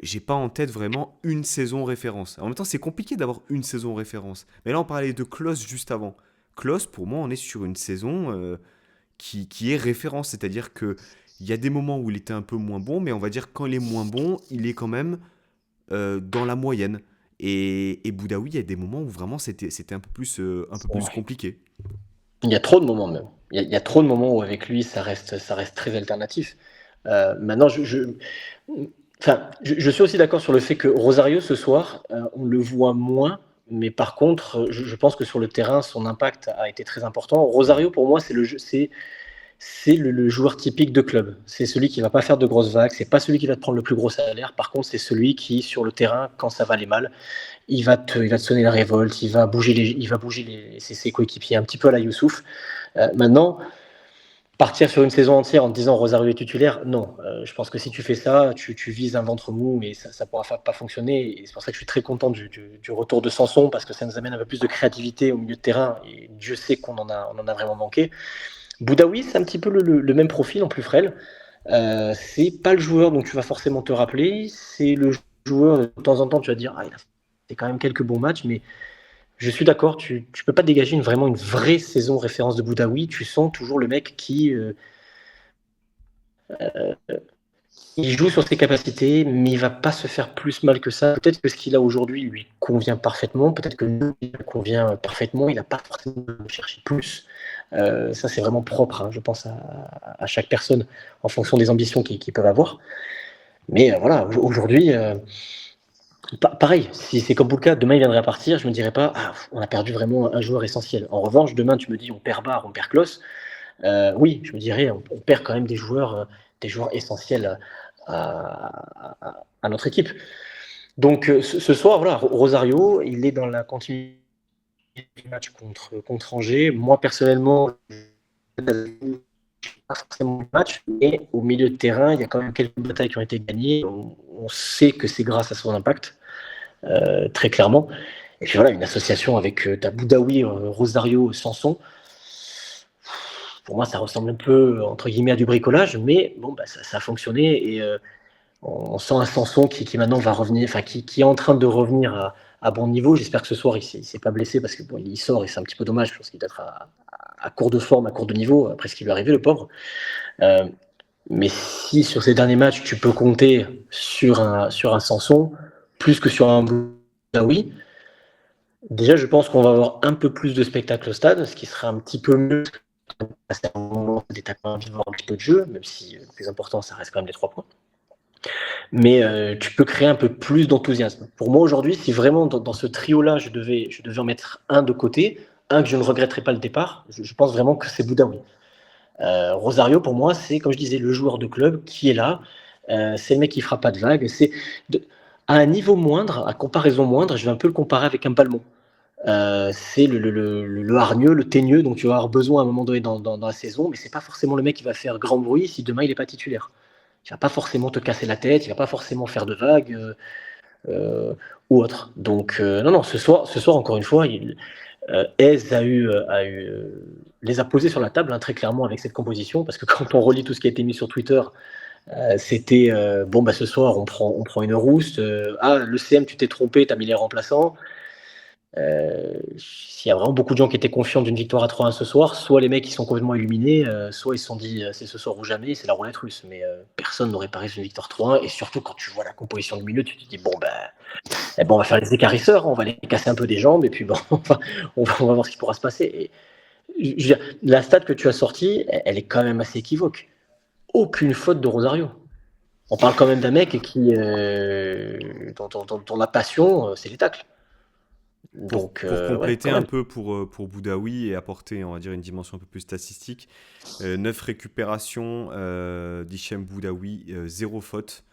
j'ai pas en tête vraiment une saison référence. En même temps, c'est compliqué d'avoir une saison référence. Mais là, on parlait de Klose juste avant. Klose, pour moi, on est sur une saison qui est référence. C'est-à-dire que il y a des moments où il était un peu moins bon, mais on va dire quand il est moins bon, il est quand même dans la moyenne. Et Boudaoui, il y a des moments où vraiment c'était un peu plus compliqué. Il y a trop de moments même. Il y a trop de moments où avec lui, ça reste très alternatif. Maintenant, enfin, je suis aussi d'accord sur le fait que Rosario, ce soir, on le voit moins, mais par contre, je pense que sur le terrain, son impact a été très important. Rosario, pour moi, c'est le joueur typique de club. C'est celui qui va pas faire de grosses vagues, c'est pas celui qui va te prendre le plus gros salaire. Par contre, c'est celui qui, sur le terrain, quand ça va aller mal, il va te sonner la révolte, il va bouger ses coéquipiers un petit peu à la Youssouf. Maintenant, partir sur une saison entière en te disant Rosario est titulaire, non. Je pense que si tu fais ça, tu vises un ventre mou et ça ne pourra pas fonctionner. Et c'est pour ça que je suis très content du retour de Sanson parce que ça nous amène un peu plus de créativité au milieu de terrain. Et Dieu sait qu'on en a vraiment manqué. Boudaoui, c'est un petit peu le même profil en plus frêle. C'est pas le joueur dont tu vas forcément te rappeler. C'est le joueur, de temps en temps, tu vas dire, il a fait quand même quelques bons matchs, mais je suis d'accord, tu peux pas dégager vraiment une vraie saison référence de Boudaoui. Tu sens toujours le mec qui il joue sur ses capacités, mais il va pas se faire plus mal que ça. Peut-être que ce qu'il a aujourd'hui lui convient parfaitement, peut-être que nous, il lui convient parfaitement. Il n'a pas forcément besoin de chercher plus. Ça, c'est vraiment propre, hein, je pense, à chaque personne en fonction des ambitions qu'ils peuvent avoir. Mais voilà, aujourd'hui, pareil, si c'est comme Boulka, demain il viendrait à partir, je me dirais pas, on a perdu vraiment un joueur essentiel. En revanche, demain tu me dis, on perd Barre, on perd Klos. Oui, je me dirais, on perd quand même des joueurs essentiels à notre équipe. Donc ce soir, voilà, Rosario, il est dans la continuité du match contre Angers. Moi, personnellement, je ne pas forcément le match, mais au milieu de terrain, il y a quand même quelques batailles qui ont été gagnées. On sait que c'est grâce à son impact, très clairement. Et puis voilà, une association avec Boudaoui, Rosario, Sanson. Pour moi, ça ressemble un peu, entre guillemets, à du bricolage, mais bon, ça a fonctionné et on sent un Sanson qui maintenant va revenir, enfin, qui est en train de revenir à bon niveau. J'espère que ce soir, il ne s'est pas blessé parce que bon, il sort et c'est un petit peu dommage parce qu'il doit être à court de forme, à court de niveau, après ce qui lui est arrivé, le pauvre. Mais si sur ces derniers matchs, tu peux compter sur un Sanson, plus que sur un Boudaoui, déjà, je pense qu'on va avoir un peu plus de spectacle au stade, ce qui sera un petit peu mieux. C'est un moment des tapins vivants, un petit peu de jeu, même si le plus important, ça reste quand même les 3 points. Mais tu peux créer un peu plus d'enthousiasme. Pour moi, aujourd'hui, si vraiment dans ce trio-là, je devais en mettre un de côté, un que je ne regretterai pas le départ, je pense vraiment que c'est Boudaoui. Rosario, pour moi, c'est, comme je disais, le joueur de club qui est là. C'est le mec qui fera pas de vagues. De- à un niveau moindre, à comparaison moindre, je vais un peu le comparer avec un Balmont. C'est le hargneux, le teigneux dont tu vas avoir besoin à un moment donné dans la saison, mais c'est pas forcément le mec qui va faire grand bruit si demain il n'est pas titulaire. Il va pas forcément te casser la tête, il va pas forcément faire de vagues euh, ou autre. Donc non, non, ce soir encore une fois, Hez les a posés sur la table très clairement avec cette composition, parce que quand on relit tout ce qui a été mis sur Twitter, c'était bon bah ce soir on prend une rouste, ah le CM tu t'es trompé, t'as mis les remplaçants. S'il y a vraiment beaucoup de gens qui étaient confiants d'une victoire à 3-1 ce soir, soit les mecs ils sont complètement illuminés, soit ils se sont dit c'est ce soir ou jamais, c'est la roulette russe. Mais personne n'aurait parié sur une victoire 3-1, et surtout quand tu vois la composition du milieu, tu te dis bon ben, on va faire les écarisseurs, on va les casser un peu des jambes, et puis bon, on va voir ce qui pourra se passer. Et, je veux dire, la stat que tu as sortie, elle est quand même assez équivoque. Aucune faute de Rosario. On parle quand même d'un mec dont la passion, c'est les tacles. Donc, Pour ouais, compléter quand un même. peu pour Boudaoui et apporter, on va dire, une dimension un peu plus statistique, 9 récupérations d'Hichem Boudaoui, 0 faute.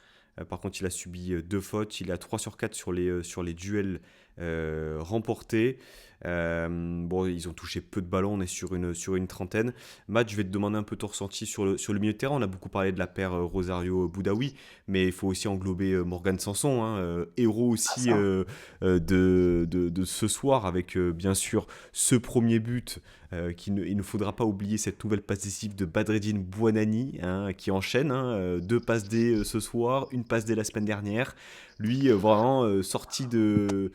Par contre, il a subi 2 fautes. Il a 3 sur 4 sur les duels remportés. Bon, ils ont touché peu de ballons, on est sur une trentaine. Matt, je vais te demander un peu ton ressenti sur le milieu de terrain. On a beaucoup parlé de la paire Rosario-Boudaoui, mais il faut aussi englober Morgan Sanson, hein, héros Ah, aussi ça. de ce soir, avec bien sûr ce premier but. Il ne faudra pas oublier cette nouvelle passe décisive de Badreddine Bouanani, hein, qui enchaîne, hein, 2 passes D ce soir, une passe D la semaine dernière. Lui, vraiment sorti de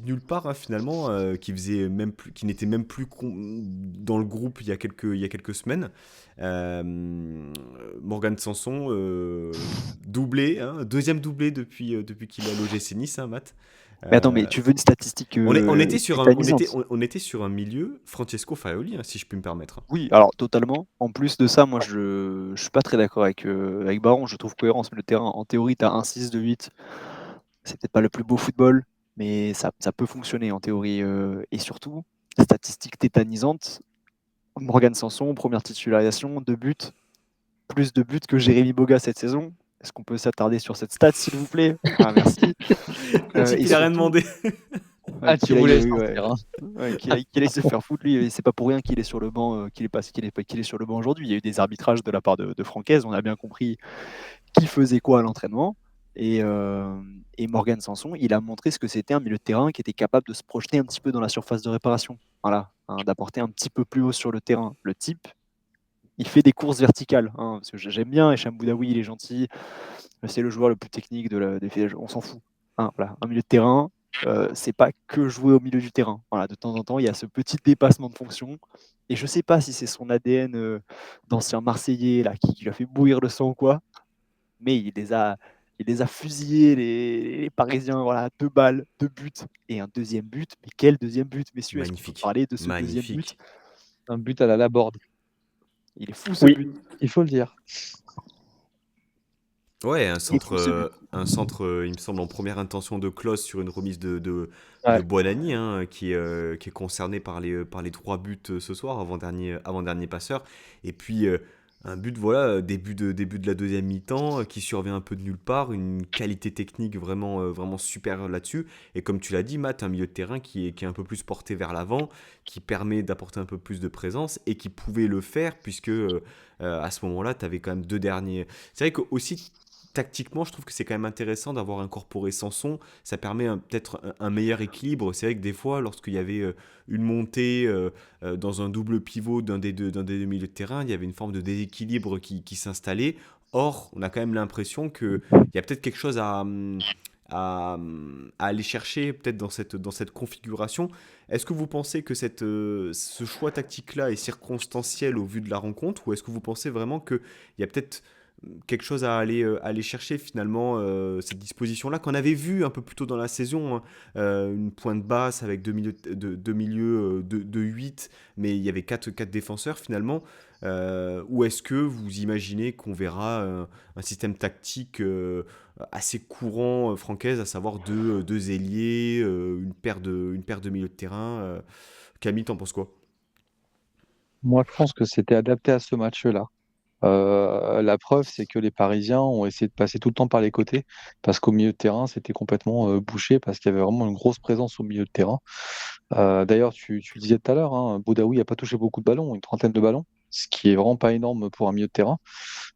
nulle part, hein, finalement, qui n'était même plus dans le groupe il y a quelques semaines. Morgan Sanson, doublé, hein, deuxième doublé depuis qu'il a logé l'OGC Nice, hein, Matt. Mais attends, mais Euh, tu veux une statistique tétanisante? on était sur un milieu Francesco Faioli, hein, si je puis me permettre. Oui, alors totalement. En plus de ça, moi je suis pas très d'accord avec Baron, je trouve cohérent ce milieu de terrain. En théorie, tu as un 6 de 8. C'est peut-être pas le plus beau football, mais ça peut fonctionner en théorie. Et surtout, statistique tétanisante, Morgan Sanson, première titularisation, 2 buts, plus de buts que Jérémy Boga cette saison. Est-ce qu'on peut s'attarder sur cette stat, s'il vous plaît? Ah, merci. Le type, Et il a rien surtout, demandé. Ah, tu qu'il aille, voulais ouais, sortir, hein. qu'il aille se faire foutre, lui. Et c'est pas pour rien qu'il est sur le banc, qu'il est sur le banc aujourd'hui. Il y a eu des arbitrages de la part de Francaise. On a bien compris qui faisait quoi à l'entraînement. Et, euh, et Morgan Sanson, il a montré ce que c'était un milieu de terrain qui était capable de se projeter un petit peu dans la surface de réparation. Voilà, hein, d'apporter un petit peu plus haut sur le terrain. Le type, il fait des courses verticales, hein, parce que j'aime bien Hicham Boudaoui, il est gentil, c'est le joueur le plus technique on s'en fout. Hein, voilà. Un milieu de terrain, c'est pas que jouer au milieu du terrain. Voilà, de temps en temps, il y a ce petit dépassement de fonction. Et je sais pas si c'est son ADN d'ancien Marseillais là, qui lui a fait bouillir le sang ou quoi, mais il les a fusillés, les Parisiens, voilà, 2 balles, 2 buts, et un deuxième but. Mais quel deuxième but, messieurs? Est-ce qu'on peut Magnifique, parler de ce deuxième but? magnifique. Un but à la Laborde, Il est fou ce Oui, but. il faut le dire. Ouais, Il est fou ce but. il me semble, en première intention de Klose sur une remise de Ouais. Boanani, hein, qui est concerné par les 3 buts ce soir, avant-dernier passeur. Et puis, un but, voilà, début de la deuxième mi-temps, qui survient un peu de nulle part, une qualité technique vraiment supérieure là-dessus. Et comme tu l'as dit, Matt, un milieu de terrain qui est un peu plus porté vers l'avant, qui permet d'apporter un peu plus de présence, et qui pouvait le faire, puisque à ce moment-là, tu avais quand même 2 derniers. C'est vrai que aussi, tactiquement, je trouve que c'est quand même intéressant d'avoir incorporé Sanson. Ça permet peut-être un meilleur équilibre. C'est vrai que des fois, lorsqu'il y avait une montée dans un double pivot d'un des deux milieux de terrain, il y avait une forme de déséquilibre qui s'installait. Or, on a quand même l'impression qu'il y a peut-être quelque chose à aller chercher peut-être dans cette configuration. Est-ce que vous pensez que ce choix tactique-là est circonstanciel au vu de la rencontre, ou est-ce que vous pensez vraiment qu'il y a peut-être quelque chose à aller chercher finalement, cette disposition-là qu'on avait vu un peu plus tôt dans la saison, hein, une pointe basse avec deux milieux de 8, mais il y avait quatre défenseurs finalement. Ou est-ce que vous imaginez qu'on verra un système tactique assez courant francaise, à savoir deux ailiers, une paire de milieux de terrain, Camille, t'en penses quoi? Moi, je pense que c'était adapté à ce match-là. La preuve, c'est que les Parisiens ont essayé de passer tout le temps par les côtés parce qu'au milieu de terrain, c'était complètement bouché parce qu'il y avait vraiment une grosse présence au milieu de terrain. D'ailleurs, tu disais tout à l'heure, hein, Boudaoui n'a pas touché beaucoup de ballons, une trentaine de ballons, ce qui est vraiment pas énorme pour un milieu de terrain.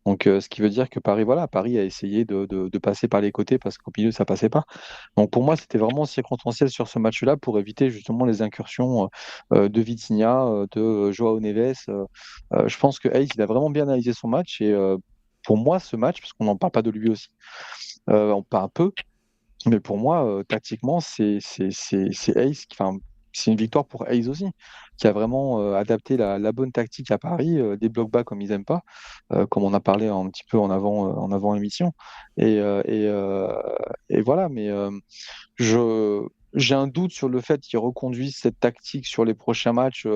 Donc, ce qui veut dire que Paris, voilà, Paris a essayé de passer par les côtés parce qu'au milieu, ça passait pas. Donc, pour moi, c'était vraiment circonstanciel sur ce match-là pour éviter justement les incursions de Vitinha, de Joao Neves. Je pense que Hayes, il a vraiment bien analysé son match et pour moi, ce match, parce qu'on n'en parle pas de lui aussi, on parle un peu, mais pour moi, tactiquement, c'est Hayes, enfin, c'est une victoire pour Hayes aussi, qui a vraiment adapté la bonne tactique à Paris, des blocs bas comme ils n'aiment pas, comme on a parlé un petit peu en avant émission. Et, euh, et, euh, et voilà, mais je, j'ai un doute sur le fait qu'ils reconduisent cette tactique sur les prochains matchs.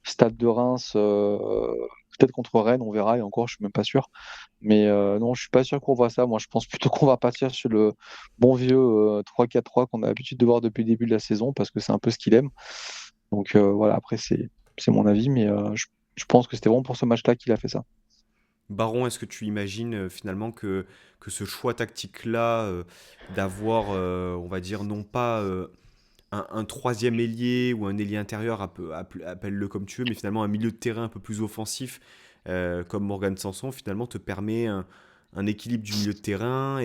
Stade de Reims, peut-être contre Rennes, on verra, et encore, je suis même pas sûr. Mais non, je suis pas sûr qu'on voit ça. Moi, je pense plutôt qu'on va partir sur le bon vieux 3-4-3 qu'on a l'habitude de voir depuis le début de la saison, parce que c'est un peu ce qu'il aime. Donc voilà, après, c'est mon avis, mais je pense que c'était vraiment pour ce match-là qu'il a fait ça. Baron, est-ce que tu imagines finalement que ce choix tactique-là, d'avoir, on va dire, non pas un troisième ailier ou un ailier intérieur, appelle-le comme tu veux, mais finalement un milieu de terrain un peu plus offensif, comme Morgan Sanson, finalement te permet un équilibre du milieu de terrain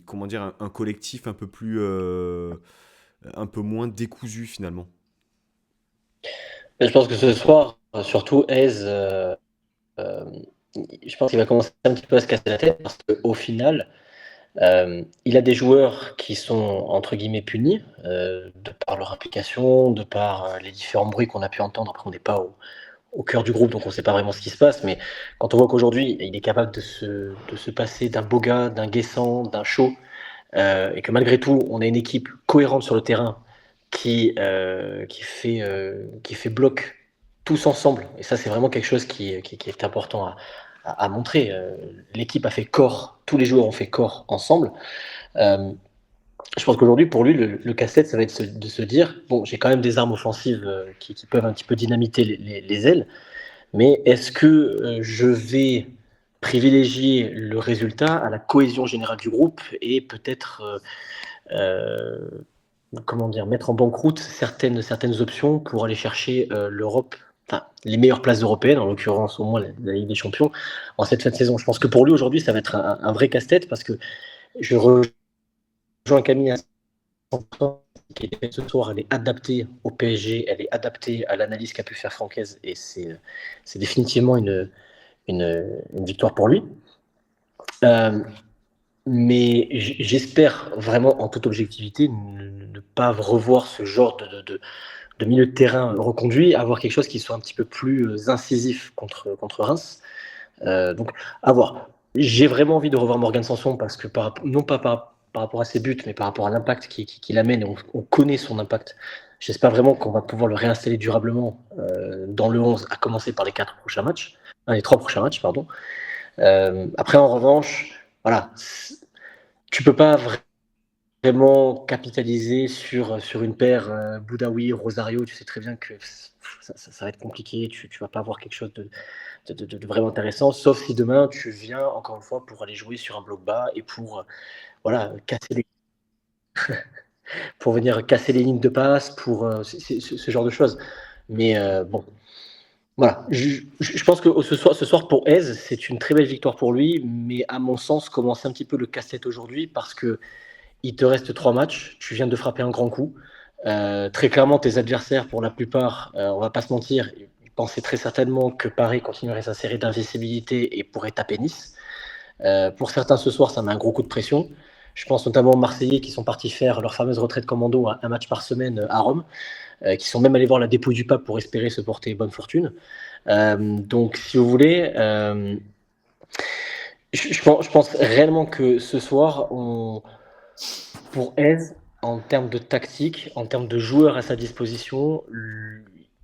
comment dire, un collectif un peu plus, un peu moins décousu finalement. Mais je pense que ce soir, surtout Hez, euh, je pense qu'il va commencer un petit peu à se casser la tête parce qu'au final, il a des joueurs qui sont entre guillemets punis de par leur implication, de par les différents bruits qu'on a pu entendre. Après, on n'est pas au cœur du groupe, donc on ne sait pas vraiment ce qui se passe. Mais quand on voit qu'aujourd'hui, il est capable de se passer d'un Boga, d'un Guessant, d'un Shaw, et que malgré tout, on a une équipe cohérente sur le terrain qui fait bloc tous ensemble. Et ça, c'est vraiment quelque chose qui est important à montrer. L'équipe a fait corps, tous les joueurs ont fait corps ensemble. Euh, je pense qu'aujourd'hui, pour lui, le casse-tête, ça va être de se dire, bon, j'ai quand même des armes offensives qui peuvent un petit peu dynamiter les ailes, mais est-ce que je vais privilégier le résultat à la cohésion générale du groupe et peut-être euh, comment dire, mettre en banqueroute certaines options pour aller chercher l'Europe, enfin, les meilleures places européennes, en l'occurrence au moins la Ligue des Champions, en cette fin de saison. Je pense que pour lui aujourd'hui, ça va être un vrai casse-tête parce que je rejoins Camille à 100%, qui est faite ce soir, elle est adaptée au PSG, elle est adaptée à l'analyse qu'a pu faire Francaise et c'est définitivement une victoire pour lui. Euh, mais j'espère vraiment, en toute objectivité, ne pas revoir ce genre de milieu de terrain reconduit, avoir quelque chose qui soit un petit peu plus incisif contre Reims. Donc, à voir. J'ai vraiment envie de revoir Morgan Sanson parce que, non pas par rapport à ses buts, mais par rapport à l'impact qu'il amène, et on connaît son impact. J'espère vraiment qu'on va pouvoir le réinstaller durablement dans le 11, à commencer par les 3 prochains matchs, pardon. Après, en revanche, voilà, tu peux pas vraiment capitaliser sur une paire Boudaoui, Rosario. Tu sais très bien que ça va être compliqué. Tu vas pas avoir quelque chose de vraiment intéressant, sauf si demain tu viens encore une fois pour aller jouer sur un bloc bas et pour voilà pour venir casser les lignes de passe, pour ce genre de choses. Mais bon, voilà. Je pense que ce soir pour Hez, c'est une très belle victoire pour lui, mais à mon sens, commence un petit peu le casse-tête aujourd'hui parce que il te reste 3 matchs, tu viens de frapper un grand coup. Très clairement, tes adversaires, pour la plupart, on va pas se mentir, ils pensaient très certainement que Paris continuerait sa série d'invincibilité et pourrait taper Nice. Pour certains, ce soir, ça met un gros coup de pression. Je pense notamment aux Marseillais qui sont partis faire leur fameuse retraite commando à un match par semaine à Rome, qui sont même allés voir la dépouille du pape pour espérer se porter bonne fortune. Donc, si vous voulez, je pense réellement que ce soir, pour Hez, en termes de tactique, en termes de joueurs à sa disposition,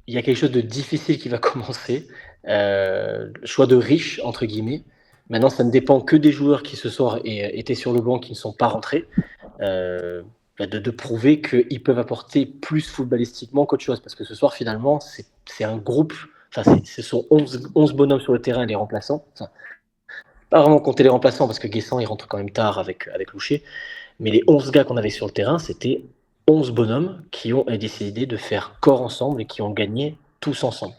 il y a quelque chose de difficile qui va commencer. Choix de riche, entre guillemets. Maintenant, ça ne dépend que des joueurs qui ce soir étaient sur le banc, qui ne sont pas rentrés. Euh, de prouver qu'ils peuvent apporter plus footballistiquement qu'autre chose. Parce que ce soir, finalement, c'est un groupe, ce sont 11 bonhommes sur le terrain et les remplaçants. Pas vraiment compter les remplaçants, parce que Guessant, il rentre quand même tard avec Loucher. Mais les 11 gars qu'on avait sur le terrain, c'était 11 bonhommes qui ont décidé de faire corps ensemble et qui ont gagné tous ensemble.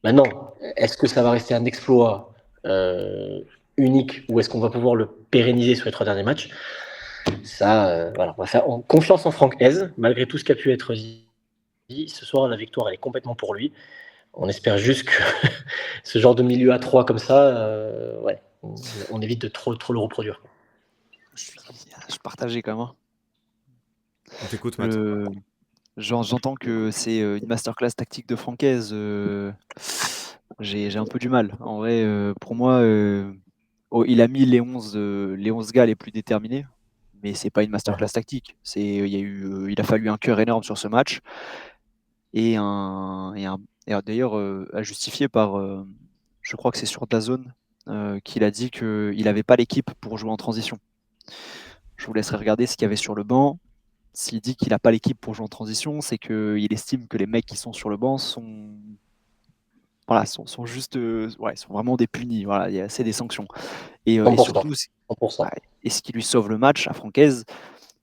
Maintenant, est-ce que ça va rester un exploit unique ou est-ce qu'on va pouvoir le pérenniser sur les 3 derniers matchs? Ça, voilà, on va faire confiance en Franck Hez, malgré tout ce qui a pu être dit. Ce soir, la victoire, elle est complètement pour lui. On espère juste que ce genre de milieu à 3 comme ça, on évite de trop le reproduire. Je partageais quand même. On t'écoute, Matt. J'entends que c'est une masterclass tactique de Francaise. J'ai un peu du mal. En vrai, pour moi, il a mis les 11 gars les plus déterminés, mais c'est pas une masterclass tactique. Il a fallu un cœur énorme sur ce match et d'ailleurs à justifier par, je crois que c'est sur DAZN qu'il a dit qu'il n'avait pas l'équipe pour jouer en transition. Je vous laisserai regarder ce qu'il y avait sur le banc. S'il dit qu'il n'a pas l'équipe pour jouer en transition, c'est qu'il estime que les mecs qui sont sur le banc sont juste, sont vraiment des punis. Voilà, c'est des sanctions. Et surtout, et ce qui lui sauve le match à Francaise,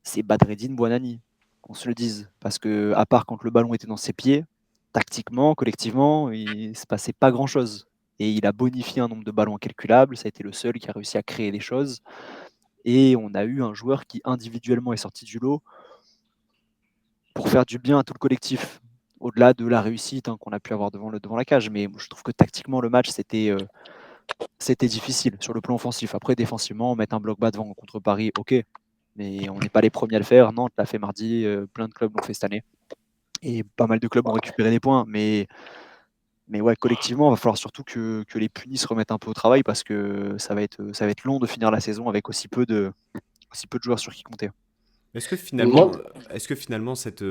c'est Badreddine Bouanani, qu'on se le dise. Parce que, à part quand le ballon était dans ses pieds, tactiquement, collectivement, il ne se passait pas grand-chose. Et il a bonifié un nombre de ballons incalculable. Ça a été le seul qui a réussi à créer des choses. Et on a eu un joueur qui individuellement est sorti du lot pour faire du bien à tout le collectif, au-delà de la réussite qu'on a pu avoir devant la cage. Mais je trouve que tactiquement, le match, c'était difficile sur le plan offensif. Après, défensivement, mettre un bloc bas devant contre Paris, ok. Mais on n'est pas les premiers à le faire. Nantes l'a fait mardi, plein de clubs l'ont fait cette année. Et pas mal de clubs ont récupéré des points. Mais ouais, collectivement, il va falloir surtout que les punis se remettent un peu au travail parce que ça va être long de finir la saison avec aussi peu de joueurs sur qui compter. Est-ce que finalement cette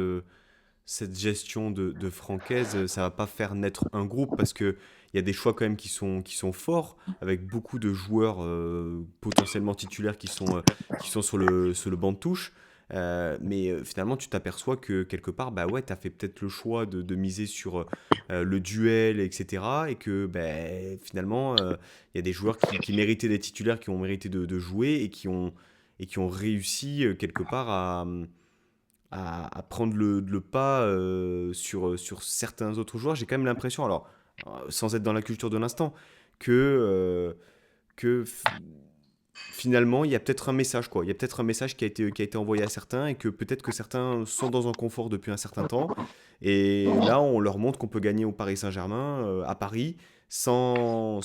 gestion de Francaise, ça va pas faire naître un groupe parce que il y a des choix quand même qui sont forts avec beaucoup de joueurs potentiellement titulaires qui sont sur le banc de touche. Mais finalement, tu t'aperçois que quelque part, bah ouais, tu as fait peut-être le choix de miser sur le duel, etc. Et que finalement, il y a des joueurs qui méritaient des titulaires, qui ont mérité de jouer et qui ont réussi quelque part à prendre le pas sur certains autres joueurs. J'ai quand même l'impression, alors sans être dans la culture de l'instant, que finalement il y a peut-être un message, quoi. Il y a peut-être un message qui a été envoyé à certains et que peut-être que certains sont dans un confort depuis un certain temps. Et là, on leur montre qu'on peut gagner au Paris Saint-Germain, à Paris, sans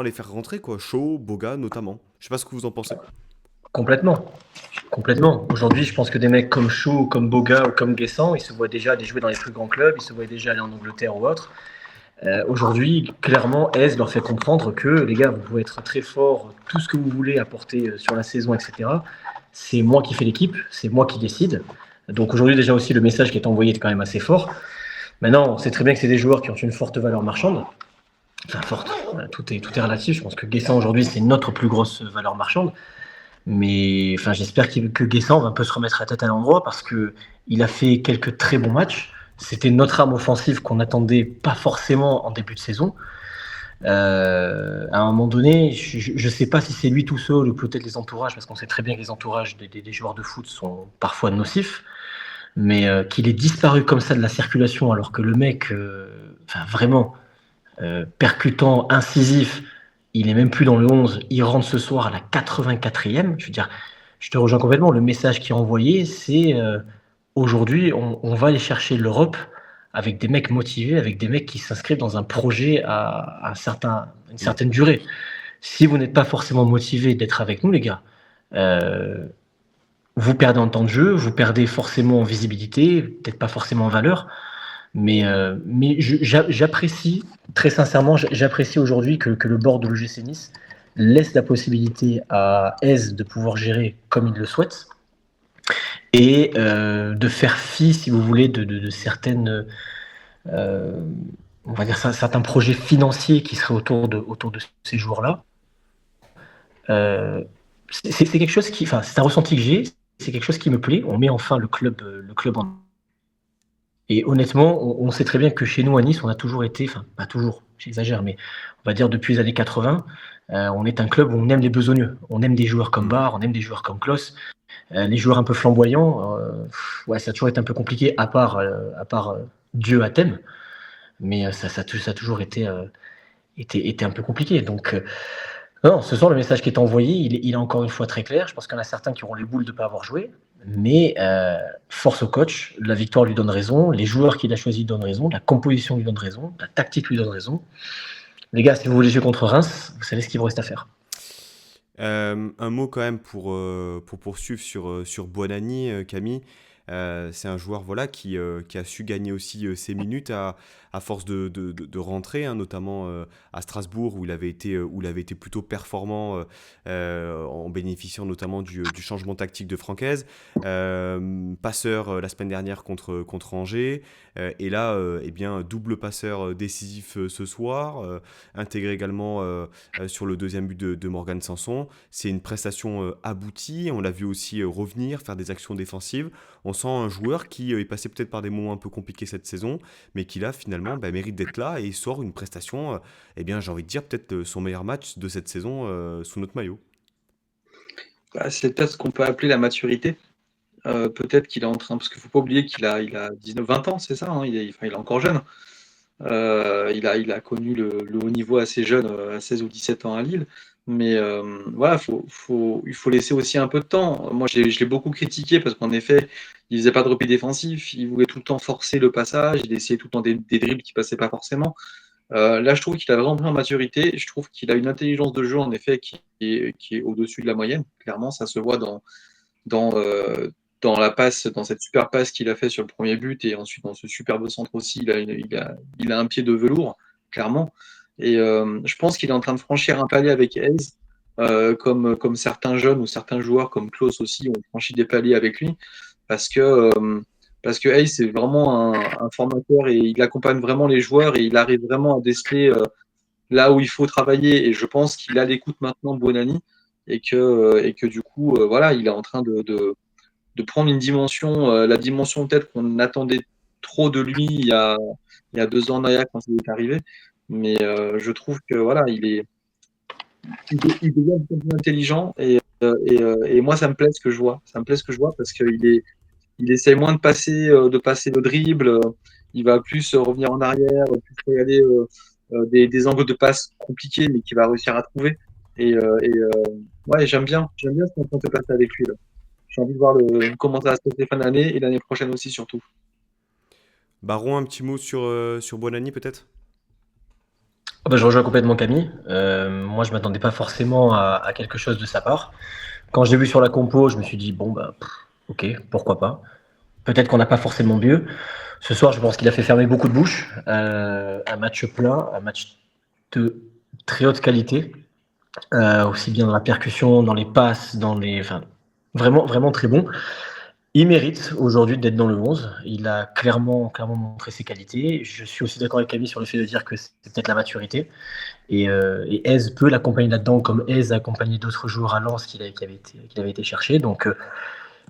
les faire rentrer, quoi. Shaw, Boga notamment. Je sais pas ce que vous en pensez. Complètement. Aujourd'hui, je pense que des mecs comme Chou, comme Boga ou comme Guessant, ils se voient déjà aller jouer dans les plus grands clubs, ils se voient déjà aller en Angleterre ou autre. Aujourd'hui, clairement, Hez leur fait comprendre que les gars, vous pouvez être très forts, tout ce que vous voulez apporter sur la saison, etc. C'est moi qui fais l'équipe, c'est moi qui décide. Donc aujourd'hui, déjà aussi, le message qui est envoyé est quand même assez fort. Maintenant, on sait très bien que c'est des joueurs qui ont une forte valeur marchande. Enfin, forte, tout est relatif. Je pense que Guessant, aujourd'hui, c'est notre plus grosse valeur marchande. Mais enfin, j'espère que Guessant va un peu se remettre la tête à l'endroit parce qu'il a fait quelques très bons matchs. C'était notre arme offensive qu'on n'attendait pas forcément en début de saison. À un moment donné, je ne sais pas si c'est lui tout seul ou peut-être les entourages, parce qu'on sait très bien que les entourages des joueurs de foot sont parfois nocifs, mais qu'il ait disparu comme ça de la circulation alors que le mec, vraiment percutant, incisif, il est même plus dans le 11, il rentre ce soir à la 84e. Je veux dire, je te rejoins complètement. Le message qui est envoyé, c'est aujourd'hui, on va aller chercher l'Europe avec des mecs motivés, avec des mecs qui s'inscrivent dans un projet à une certaine durée. Si vous n'êtes pas forcément motivé d'être avec nous, les gars, vous perdez en temps de jeu, vous perdez forcément en visibilité, peut-être pas forcément en valeur. Mais j'apprécie, très sincèrement, j'apprécie aujourd'hui que le board de l'OGC Nice laisse la possibilité à Hez de pouvoir gérer comme il le souhaite et de faire fi, si vous voulez, de certaines, on va dire certains projets financiers qui seraient autour de ces joueurs-là. C'est quelque chose c'est un ressenti que j'ai, c'est quelque chose qui me plaît. On met enfin le club en. Et honnêtement, on sait très bien que chez nous à Nice, on a toujours été, enfin pas toujours, j'exagère, mais on va dire depuis les années 80, on est un club où on aime les besogneux. On aime des joueurs comme Barre, on aime des joueurs comme Klose. Les joueurs un peu flamboyants, ouais, ça a toujours été un peu compliqué, à part Dieu à thème, mais ça a toujours été un peu compliqué. Donc, non, ce soir, le message qui est envoyé, il est encore une fois très clair. Je pense qu'il y en a certains qui auront les boules de ne pas avoir joué, mais force au coach, la victoire lui donne raison, les joueurs qu'il a choisis lui donnent raison, la composition lui donne raison, la tactique lui donne raison. Les gars, si vous voulez jouer contre Reims, vous savez ce qu'il vous reste à faire. Un mot quand même pour poursuivre sur Buonanni, Camille. C'est un joueur voilà, qui a su gagner aussi ses minutes à force de rentrer, hein, notamment à Strasbourg où il avait été plutôt performant en bénéficiant notamment du changement tactique de Francaise. Passeur la semaine dernière contre Angers. Et là, eh bien, double passeur décisif ce soir. Intégré également sur le deuxième but de Morgan Sanson. C'est une prestation aboutie. On l'a vu aussi revenir, faire des actions défensives. On sent un joueur qui est passé peut-être par des moments un peu compliqués cette saison, mais qui là finalement mérite d'être là et sort une prestation, eh bien j'ai envie de dire peut-être son meilleur match de cette saison sous notre maillot. C'est peut-être ce qu'on peut appeler la maturité. Peut-être qu'il est en train, parce qu'il ne faut pas oublier qu'il a 19-20 ans, c'est ça, hein, il est encore jeune. Il a connu le haut niveau assez jeune, à 16 ou 17 ans à Lille. Mais voilà, il faut laisser aussi un peu de temps. Moi, je l'ai beaucoup critiqué parce qu'en effet, il faisait pas de repli défensif, il voulait tout le temps forcer le passage, il essayait tout le temps des dribbles qui passaient pas forcément. Là, je trouve qu'il a vraiment pris en maturité. Je trouve qu'il a une intelligence de jeu, en effet, qui est au-dessus de la moyenne. Clairement, ça se voit dans, euh, dans la passe, dans cette super passe qu'il a fait sur le premier but et ensuite dans ce superbe centre aussi. Il a un pied de velours, clairement. Et je pense qu'il est en train de franchir un palier avec Hayes, comme certains jeunes ou certains joueurs comme Klose aussi ont franchi des paliers avec lui, parce que, euh, parce que Hayes c'est vraiment un formateur et il accompagne vraiment les joueurs et il arrive vraiment à déceler là où il faut travailler. Et je pense qu'il a l'écoute maintenant, Buonanni, et que du coup, voilà, il est en train de prendre une dimension, la dimension peut-être qu'on attendait trop de lui il y a 2 ans en arrière quand il est arrivé. Mais je trouve que voilà, il devient de plus en plus intelligent et moi ça me plaît ce que je vois. Ça me plaît ce que je vois parce il essaye moins de passer le dribble, il va plus revenir en arrière, plus regarder des angles de passe compliqués mais qu'il va réussir à trouver. Ouais, j'aime bien ce qu'on est en train de se passer avec lui là. J'ai envie de voir comment ça va se passer fin d'année et l'année prochaine aussi surtout. Baron, un petit mot sur Buonanni peut-être. Ah bah, je rejoins complètement Camille. Moi, je m'attendais pas forcément à quelque chose de sa part. Quand j'ai vu sur la compo, je me suis dit, bon, bah, ok, pourquoi pas. Peut-être qu'on n'a pas forcément mieux. Ce soir, je pense qu'il a fait fermer beaucoup de bouches. Un match plein, un match de très haute qualité, aussi bien dans la percussion, dans les passes, enfin, vraiment, vraiment très bon. Il mérite aujourd'hui d'être dans le 11. Il a clairement montré ses qualités. Je suis aussi d'accord avec Camille sur le fait de dire que c'est peut-être la maturité. Et Eze peut l'accompagner là-dedans, comme Eze a accompagné d'autres joueurs à Lens qu'il avait été chercher. Donc,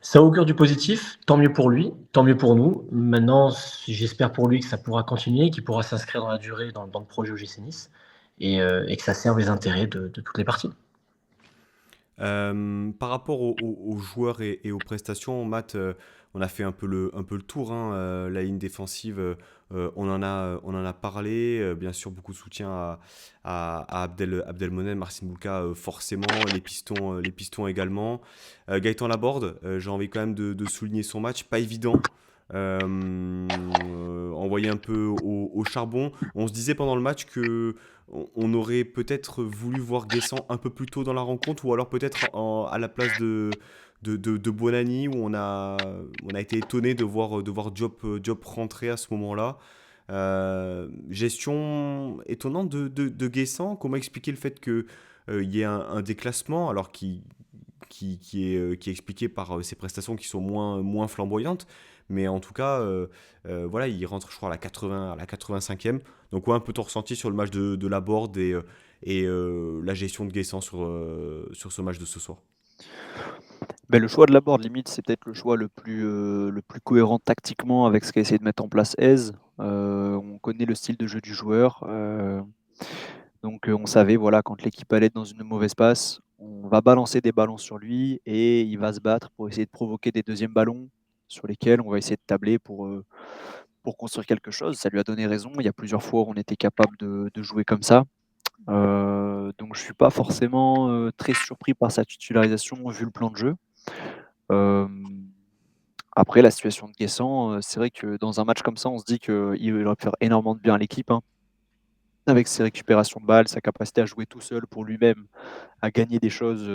ça augure du positif. Tant mieux pour lui, tant mieux pour nous. Maintenant, j'espère pour lui que ça pourra continuer, qu'il pourra s'inscrire dans la durée dans le projet OGC Nice et que ça serve les intérêts de toutes les parties. Par rapport aux joueurs et aux prestations, Matt, on a fait un peu le tour, hein, la ligne défensive, on en a parlé, bien sûr beaucoup de soutien à Abdelmonem, Marcin Bulka, forcément, les pistons également. Gaëtan Laborde, j'ai envie quand même de souligner son match, pas évident. Envoyé un peu au charbon. On se disait pendant le match que on aurait peut-être voulu voir Guessant un peu plus tôt dans la rencontre, ou alors peut-être à la place de Buonanni, où on a été étonné de voir Diop rentrer à ce moment-là. Gestion étonnante de Guessant. Comment expliquer le fait qu'il y ait un déclassement, alors qui est expliqué par ses prestations qui sont moins flamboyantes. Mais en tout cas, voilà, il rentre, je crois, à la 85e. Donc, ouais, un peu ton ressenti sur le match de Laborde et la gestion de Guessant sur ce match de ce soir. Ben, le choix de la board, limite, c'est peut-être le plus cohérent tactiquement avec ce qu'a essayé de mettre en place Eze. On connaît le style de jeu du joueur. Donc on savait, voilà, quand l'équipe allait être dans une mauvaise passe, on va balancer des ballons sur lui et il va se battre pour essayer de provoquer des deuxièmes ballons sur lesquels on va essayer de tabler pour construire quelque chose. Ça lui a donné raison. Il y a plusieurs fois où on était capable de jouer comme ça. Donc je ne suis pas forcément très surpris par sa titularisation vu le plan de jeu. Euh, Après, la situation de Guessant, c'est vrai que dans un match comme ça, on se dit qu'il aurait pu faire énormément de bien à l'équipe, hein, avec ses récupérations de balles, sa capacité à jouer tout seul pour lui-même, à gagner des choses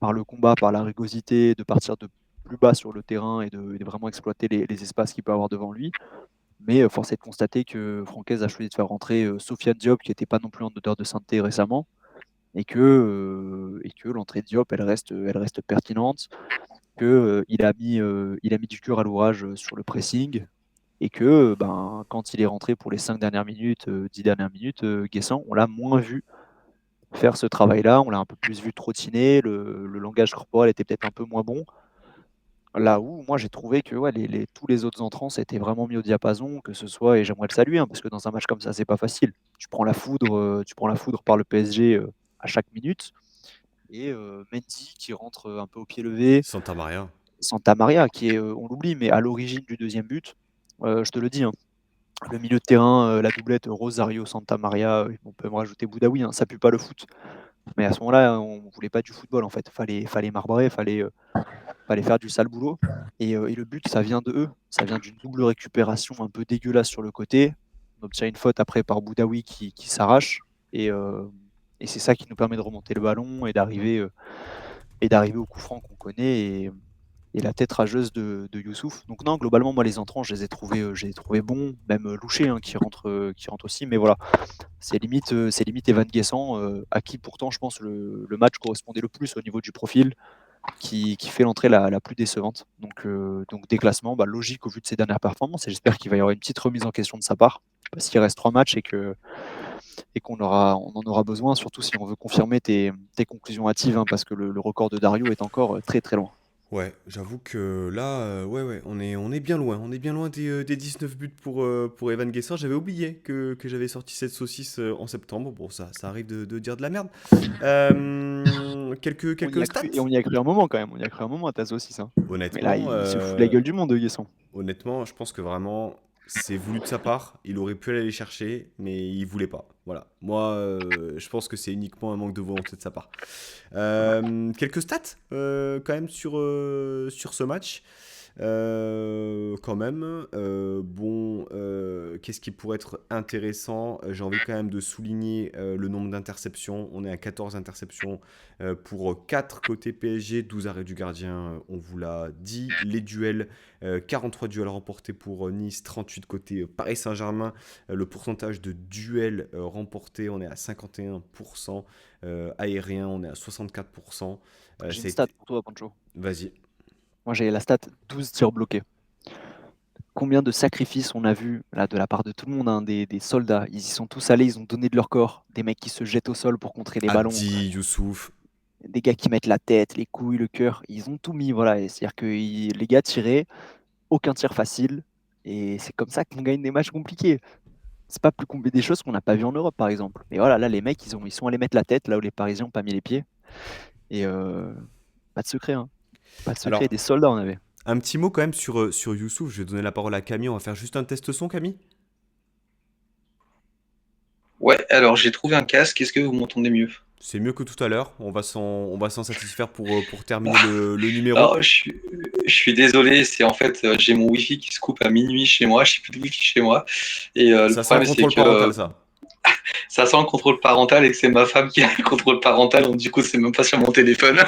par le combat, par la rugosité, de partir de plus bas sur le terrain et de vraiment exploiter les espaces qu'il peut avoir devant lui. Mais force est de constater que Francaise a choisi de faire rentrer Sofiane Diop, qui n'était pas non plus en odeur de sainteté récemment, et que l'entrée de Diop, elle reste pertinente, il a mis du cœur à l'ouvrage sur le pressing, et que ben, quand il est rentré pour les 5 dernières minutes, 10 dernières minutes, Guessant, on l'a moins vu faire ce travail-là, on l'a un peu plus vu trottiner, le langage corporel était peut-être un peu moins bon. Là où moi j'ai trouvé que ouais, tous les autres entrants s'étaient vraiment mis au diapason, que ce soit, et j'aimerais le saluer, hein, parce que dans un match comme ça, c'est pas facile. Tu prends la foudre par le PSG à chaque minute, et Mendy qui rentre un peu au pied levé, Santa Maria. Santa Maria qui est, on l'oublie, mais à l'origine du deuxième but. Je te le dis, hein, le milieu de terrain, la doublette Rosario Santa Maria, on peut me rajouter Boudaoui, hein, ça pue pas le foot. Mais à ce moment-là, on voulait pas du football en fait. Fallait marbrer, fallait faire du sale boulot. Et le but, ça vient de eux. Ça vient d'une double récupération un peu dégueulasse sur le côté. On obtient une faute après par Boudaoui qui s'arrache. Et c'est ça qui nous permet de remonter le ballon et d'arriver au coup franc qu'on connaît et la tête rageuse de Youssouf. Donc non, globalement, moi, les entrants, je les ai trouvés bons. Même Louché qui rentre aussi. Mais voilà, c'est limite Evan Guessant, à qui pourtant, je pense, le match correspondait le plus au niveau du profil qui fait l'entrée la plus décevante. Donc déclassement, bah, logique au vu de ses dernières performances, et j'espère qu'il va y avoir une petite remise en question de sa part, parce qu'il reste 3 matchs et on en aura besoin, surtout si on veut confirmer tes conclusions hâtives, hein, parce que le record de Dario est encore très très loin. Ouais, j'avoue que là, ouais, on est bien loin. On est bien loin des 19 buts pour Evan Guessard. J'avais oublié que j'avais sorti cette saucisse en septembre. Bon, ça arrive de dire de la merde. Quelques stats? On y a cru un moment quand même, on y a cru un moment à Tazo aussi, ça. Mais là, Honnêtement, il se fout de la gueule du monde, Guessant. honnêtement, je pense que vraiment, c'est voulu de sa part. Il aurait pu aller les chercher, mais il voulait pas. Voilà. Moi, je pense que c'est uniquement un manque de volonté de sa part. Quelques stats quand même sur ce match. Quand même, bon, qu'est-ce qui pourrait être intéressant? J'ai envie quand même de souligner le nombre d'interceptions. On est à 14 interceptions pour 4 côté PSG, 12 arrêts du gardien, on vous l'a dit. Les duels, 43 duels remportés pour Nice, 38 côté Paris Saint-Germain. Le pourcentage de duels remportés, on est à 51%. Aérien, on est à 64%. J'ai une stat C'est... pour toi, Pancho. Vas-y. Moi, j'ai la stat 12 tirs bloqués. Combien de sacrifices on a vu là de la part de tout le monde, hein, des soldats. Ils y sont tous allés, ils ont donné de leur corps. Des mecs qui se jettent au sol pour contrer les ballons, Abdi, Youssouf. des gars qui mettent la tête, les couilles, le cœur. Ils ont tout mis, voilà. C'est-à-dire que les gars tiraient, aucun tir facile. Et c'est comme ça qu'on gagne des matchs compliqués. C'est pas plus compliqué des choses qu'on n'a pas vu en Europe, par exemple. Mais voilà, là, les mecs, ils sont allés mettre la tête là où les Parisiens n'ont pas mis les pieds. Et pas de secret, hein. Pas de secret. Alors, Des soldats, on avait. un petit mot quand même sur Youssouf. Je vais donner la parole à Camille. On va faire juste un test son, Camille. Ouais, alors j'ai trouvé un casque, est-ce que vous m'entendez mieux? C'est mieux que tout à l'heure. On va s'en satisfaire pour terminer le numéro. Alors, je suis désolé, c'est en fait, j'ai mon Wi-Fi qui se coupe à minuit chez moi, je n'ai plus de Wi-Fi chez moi. Et le Ça sent le problème, c'est contrôle que parental, ça. ça sent le contrôle parental et que c'est ma femme qui a le contrôle parental, donc du coup, c'est même pas sur mon téléphone.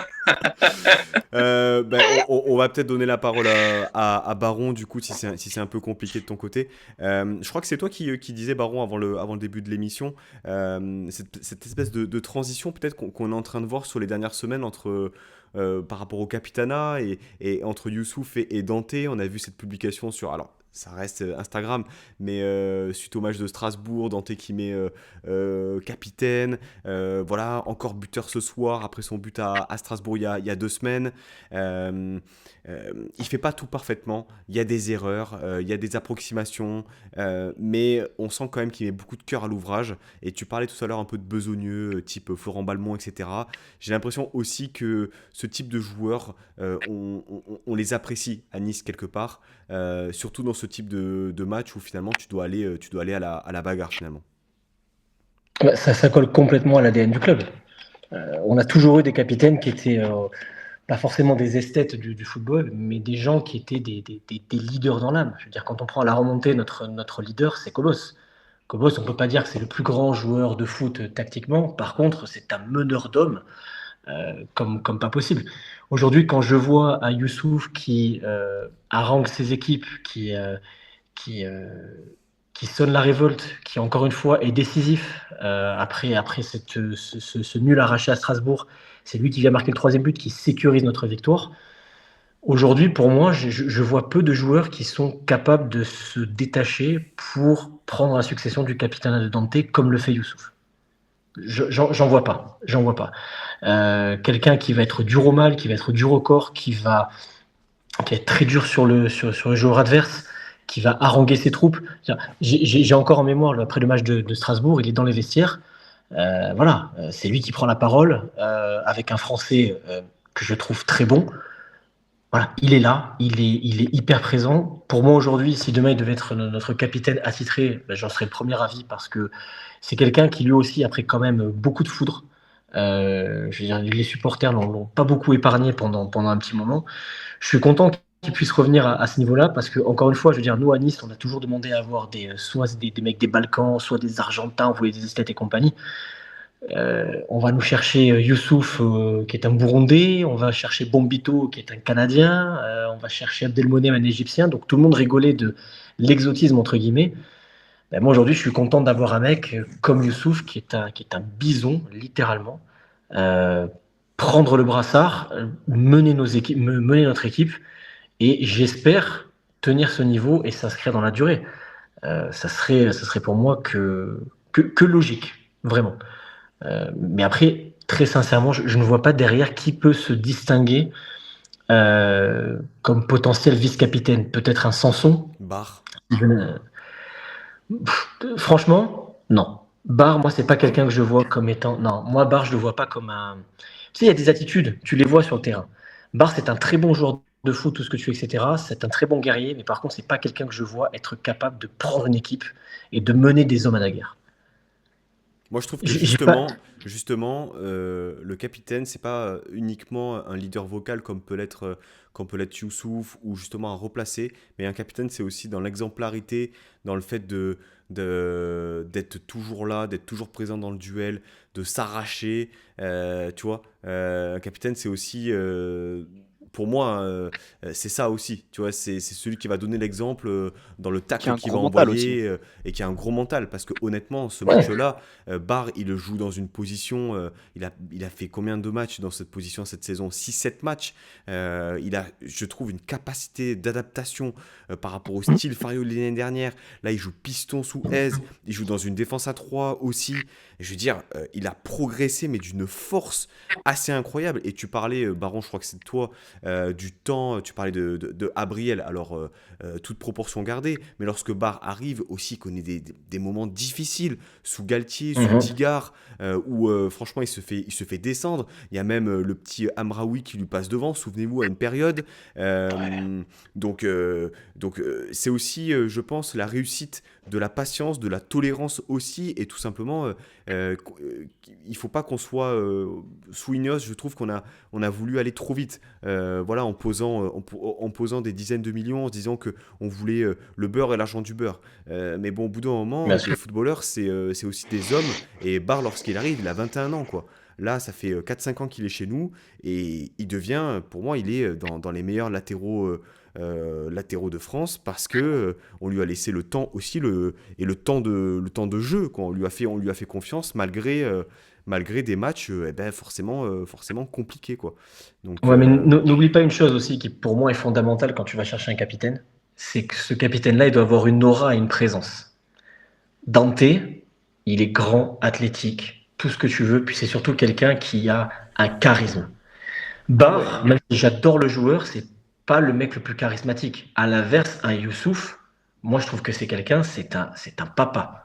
Ben, on va peut-être donner la parole à Baron, du coup, si c'est un peu compliqué de ton côté. Je crois que c'est toi qui disais, Baron, avant le début de l'émission, cette espèce de transition peut-être qu'on est en train de voir sur les dernières semaines par rapport au Capitana et entre Youssouf et Dante. On a vu cette publication sur... Alors, ça reste Instagram, mais suite au match de Strasbourg, Dante qui met capitaine, voilà, encore buteur ce soir, après son but à Strasbourg il y a 2 semaines. Euh, il fait pas tout parfaitement, il y a des erreurs, il y a des approximations, mais on sent quand même qu'il met beaucoup de cœur à l'ouvrage. Et tu parlais tout à l'heure un peu de besogneux, type Florent Balmont, etc. J'ai l'impression aussi que ce type de joueurs, on les apprécie à Nice quelque part, surtout dans ce type de match où finalement tu dois aller à la bagarre finalement. Bah, ça colle complètement à l'ADN du club. On a toujours eu des capitaines qui étaient pas forcément des esthètes du football, mais des gens qui étaient des leaders dans l'âme. Je veux dire, quand on prend à la remontée, notre leader, c'est Cobos. Cobos, on ne peut pas dire que c'est le plus grand joueur de foot tactiquement. Par contre, c'est un meneur d'hommes comme pas possible. Aujourd'hui, quand je vois un Youssouf qui harangue ses équipes, qui, euh, qui sonne la révolte, qui encore une fois est décisif après ce nul arraché à Strasbourg, c'est lui qui vient marquer le troisième but, qui sécurise notre victoire. Aujourd'hui, pour moi, je vois peu de joueurs qui sont capables de se détacher pour prendre la succession du capitaine de Dante comme le fait Youssouf. J'en vois pas. J'en vois pas. Quelqu'un qui va être dur au mal, qui va être dur au corps, qui est très dur sur le joueur adverse, qui va haranguer ses troupes. J'ai encore en mémoire, après le match de Strasbourg, il est dans les vestiaires. Voilà, c'est lui qui prend la parole avec un Français que je trouve très bon. Voilà, il est là, il est hyper présent. Pour moi aujourd'hui, si demain il devait être notre capitaine attitré, ben, j'en serais le premier avis parce que c'est quelqu'un qui lui aussi a pris quand même beaucoup de foudre. Je veux dire, les supporters l'ont pas beaucoup épargné pendant un petit moment. Je suis content qu'il puisse revenir à ce niveau-là parce que, encore une fois, je veux dire, nous à Nice, on a toujours demandé à avoir soit des mecs des Balkans, soit des Argentins, vous voyez, des esthètes et compagnie. On va nous chercher Youssouf, qui est un Burundais, on va chercher Bombito, qui est un Canadien, on va chercher Abdelmonem, un Égyptien. Donc tout le monde rigolait de l'exotisme, entre guillemets. Ben, moi aujourd'hui, je suis content d'avoir un mec comme Youssouf, qui est un bison, littéralement. Euh, Prendre le brassard, mener mener notre équipe, et j'espère tenir ce niveau et s'inscrire dans la durée. Ça serait pour moi que logique, vraiment. Mais après, très sincèrement, je ne vois pas derrière qui peut se distinguer comme potentiel vice-capitaine. Peut-être un Sanson. Barre. Je- Franchement, non. Barre, moi, c'est pas quelqu'un que je vois comme étant. Non, moi, Barre, je le vois pas comme un. Tu sais, il y a des attitudes, tu les vois sur le terrain. Barre, c'est un très bon joueur de foot, tout ce que tu veux, etc. C'est un très bon guerrier, mais par contre, c'est pas quelqu'un que je vois être capable de prendre une équipe et de mener des hommes à la guerre. Moi, je trouve que J'ai pas. justement, le capitaine, c'est pas uniquement un leader vocal comme peut l'être Youssouf ou justement un replacé, mais un capitaine, c'est aussi dans l'exemplarité, dans le fait d'être toujours là, d'être toujours présent dans le duel, de s'arracher, tu vois. Un capitaine, c'est aussi, pour moi, c'est ça aussi, tu vois. C'est celui qui va donner l'exemple dans le Qui a tacle un qu'il gros va mental aussi. envoyer et qui a un gros mental, parce que honnêtement, ce Ouais. match-là. Barr, il le joue dans une position. Il a fait combien de matchs dans cette position cette saison? 6 7 matchs. Il a, je trouve, une capacité d'adaptation par rapport au style Farioli l'année dernière. Là, il joue piston sous aise. Il joue dans une défense à 3 aussi. Et je veux dire, il a progressé, mais d'une force assez incroyable. Et tu parlais, Baron, je crois que c'est toi, du temps. Tu parlais de Abriel. Alors, toute proportion gardée. Mais lorsque Barr arrive aussi, il connaît des moments difficiles sous Galtier, sous Mhm. Digard, où franchement il se fait descendre. Il y a même le petit Amraoui qui lui passe devant, souvenez-vous, à une période. C'est aussi, je pense, la réussite de la patience, de la tolérance aussi, et tout simplement, il faut pas qu'on soit sous Ineos. Je trouve on a voulu aller trop vite, voilà, en posant des dizaines de millions, en se disant que on voulait le beurre et l'argent du beurre. Mais bon, au bout d'un moment, Bien des sûr. footballeurs, c'est aussi des hommes. Et Barre, lorsqu'il arrive, il a 21 ans, quoi. Là, ça fait 4 5 ans qu'il est chez nous. Et il devient, pour moi, il est dans les meilleurs latéraux de France parce que on lui a laissé le temps aussi et le temps de jeu, quoi. On lui a fait confiance malgré des matchs eh ben, forcément compliqués, quoi. Donc, Ouais, mais n'oublie pas une chose aussi qui pour moi est fondamentale quand tu vas chercher un capitaine. c'est que ce capitaine-là, il doit avoir une aura et une présence. Dante, il est grand, athlétique, tout ce que tu veux, puis c'est surtout quelqu'un qui a un charisme. Barr, même si j'adore le joueur, c'est pas le mec le plus charismatique. À l'inverse, un Youssouf, moi je trouve que c'est quelqu'un, c'est un papa.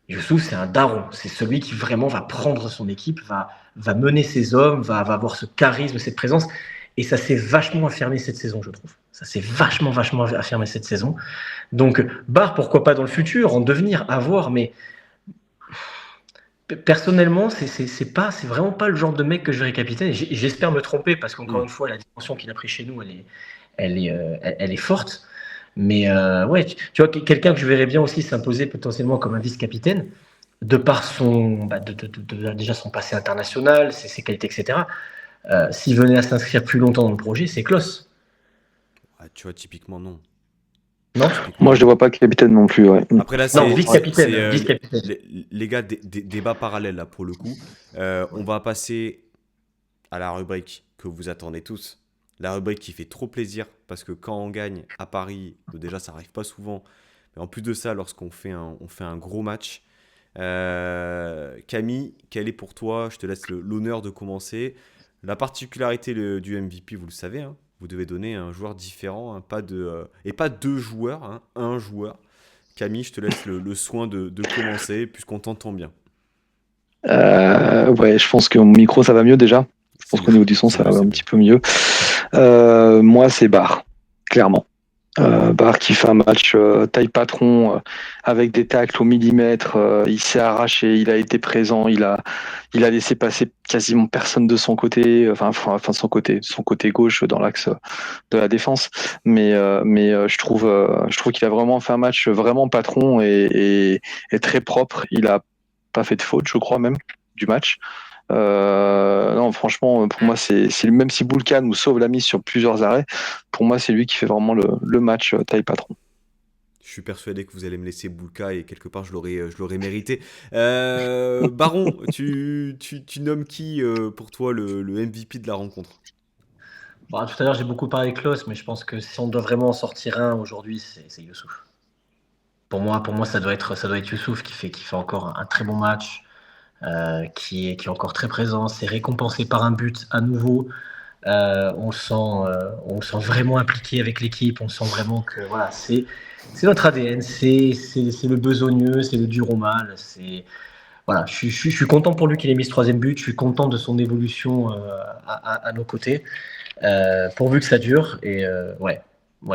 Youssouf, c'est un daron. C'est celui qui vraiment va prendre son équipe, va mener ses hommes, va avoir ce charisme, cette présence. Et ça s'est vachement affirmé cette saison, je trouve. Ça s'est vachement affirmé cette saison. Donc, Barr, pourquoi pas dans le futur, en devenir, à voir, mais personnellement, c'est vraiment pas le genre de mec que je verrais capitaine. J'espère me tromper parce qu'encore une fois, la dimension qu'il a pris chez nous, elle est forte. Mais ouais, tu vois, quelqu'un que je verrais bien aussi s'imposer potentiellement comme un vice-capitaine, de par déjà son passé international, ses qualités, etc. S'il venait à s'inscrire plus longtemps dans le projet, c'est Klose. Ah, tu vois, typiquement, non. Non. Moi, je ne vois pas capitaine non plus. Ouais. Après, là, Non, vice-capitaine. Les gars, débat parallèle, là, pour le coup. On va passer à la rubrique que vous attendez tous. La rubrique qui fait trop plaisir, parce que quand on gagne à Paris, déjà, ça arrive pas souvent. Mais en plus de ça, lorsqu'on fait on fait un gros match. Camille, quel est pour toi, je te laisse l'honneur de commencer. La particularité du MVP, vous le savez, hein, vous devez donner un joueur différent, hein, et pas deux joueurs, hein, un joueur. Camille, je te laisse le soin de commencer, puisqu'on t'entend bien. Ouais, je pense que mon micro, ça va mieux déjà. Je pense qu'au niveau du son, ça va un petit peu mieux. Moi, c'est Barr, clairement. Barr qui fait un match taille patron avec des tacles au millimètre. Il s'est arraché, il a été présent, il a laissé passer quasiment personne de son côté, enfin de son côté gauche dans l'axe de la défense. Mais je trouve qu'il a vraiment fait un match vraiment patron et très propre. Il a pas fait de faute, je crois même, du match. Non, franchement, pour moi, c'est même si Boulkan nous sauve la mise sur plusieurs arrêts, pour moi, c'est lui qui fait vraiment le match taille patron. Je suis persuadé que vous allez me laisser Boulka et quelque part je l'aurais mérité. Baron, tu nommes qui pour toi le MVP de la rencontre? Bon, tout à l'heure, j'ai beaucoup parlé de Klose, mais je pense que si on doit vraiment en sortir un aujourd'hui, c'est Youssouf. Pour moi, ça doit être Youssouf qui fait encore un très bon match, qui est encore très présent. C'est récompensé par un but à nouveau. On le sent vraiment impliqué avec l'équipe. On sent vraiment que voilà, c'est notre ADN. C'est le besogneux, c'est le dur au mal. Voilà, je suis content pour lui qu'il ait mis ce troisième but. Je suis content de son évolution à nos côtés. Pourvu que ça dure. Et ouais,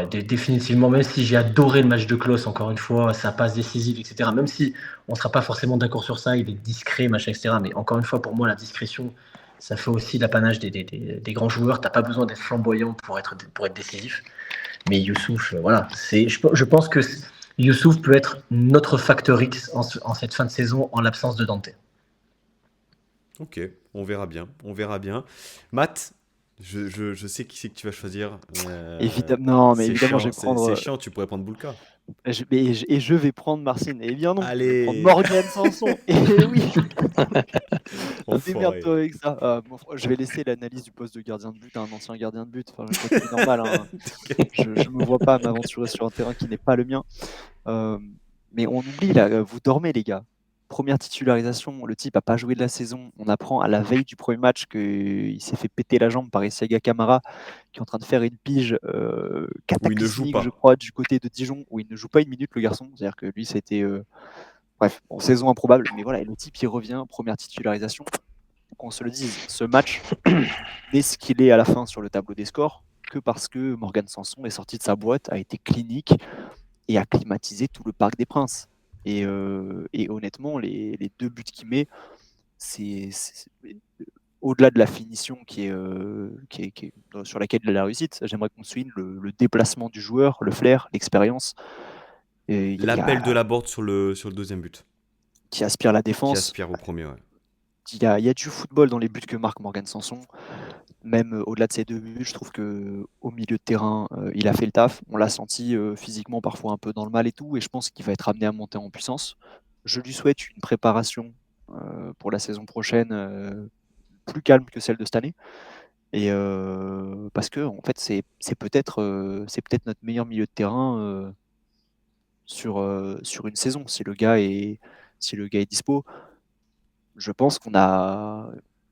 définitivement, même si j'ai adoré le match de Klose, encore une fois, sa passe décisive, etc. Même si on ne sera pas forcément d'accord sur ça, il est discret, machin, etc. Mais encore une fois, pour moi, la discrétion, ça fait aussi l'apanage des grands joueurs. Tu n'as pas besoin d'être flamboyant pour être décisif. Mais Youssouf, voilà. Je pense que Youssouf peut être notre facteur X en cette fin de saison en l'absence de Dante. Ok, on verra bien. Matt, je sais qui c'est que tu vas choisir. Évidemment, mais évidemment, je vais prendre. C'est chiant, tu pourrais prendre Boulka. Je vais prendre Marcine. Eh bien non, allez. Je vais prendre Morgan Sanson. Et oui. Démerde-toi avec ça. Je vais laisser l'analyse du poste de gardien de but à un ancien gardien de but. Enfin, c'est normal. Hein. Je ne me vois pas m'aventurer sur un terrain qui n'est pas le mien. Mais on oublie là, vous dormez les gars. Première titularisation, le type n'a pas joué de la saison. On apprend à la veille du premier match qu'il s'est fait péter la jambe par Isiaga Camara, qui est en train de faire une pige cataclysmique, je crois, du côté de Dijon, où il ne joue pas une minute, le garçon. C'est-à-dire que lui, c'était... Bref, saison improbable. Mais voilà, le type, il revient, première titularisation. Qu'on se le dise, ce match n'est ce qu'il est à la fin sur le tableau des scores que parce que Morgan Sanson est sorti de sa boîte, a été clinique et a climatisé tout le Parc des Princes. Et honnêtement, les deux buts qu'il met, c'est au-delà de la finition qui est sur laquelle il a la réussite. J'aimerais qu'on souligne le déplacement du joueur, le flair, l'expérience. L'appel de la board sur le deuxième but. Qui aspire la défense. Qui aspire au premier, ouais. Il y a du football dans les buts que marque Morgan Sanson. Même au-delà de ces deux buts, je trouve qu'au milieu de terrain, il a fait le taf. On l'a senti physiquement parfois un peu dans le mal et tout. Et je pense qu'il va être amené à monter en puissance. Je lui souhaite une préparation pour la saison prochaine plus calme que celle de cette année. Et parce que en fait, c'est peut-être notre meilleur milieu de terrain sur une saison. Si le gars est dispo, je pense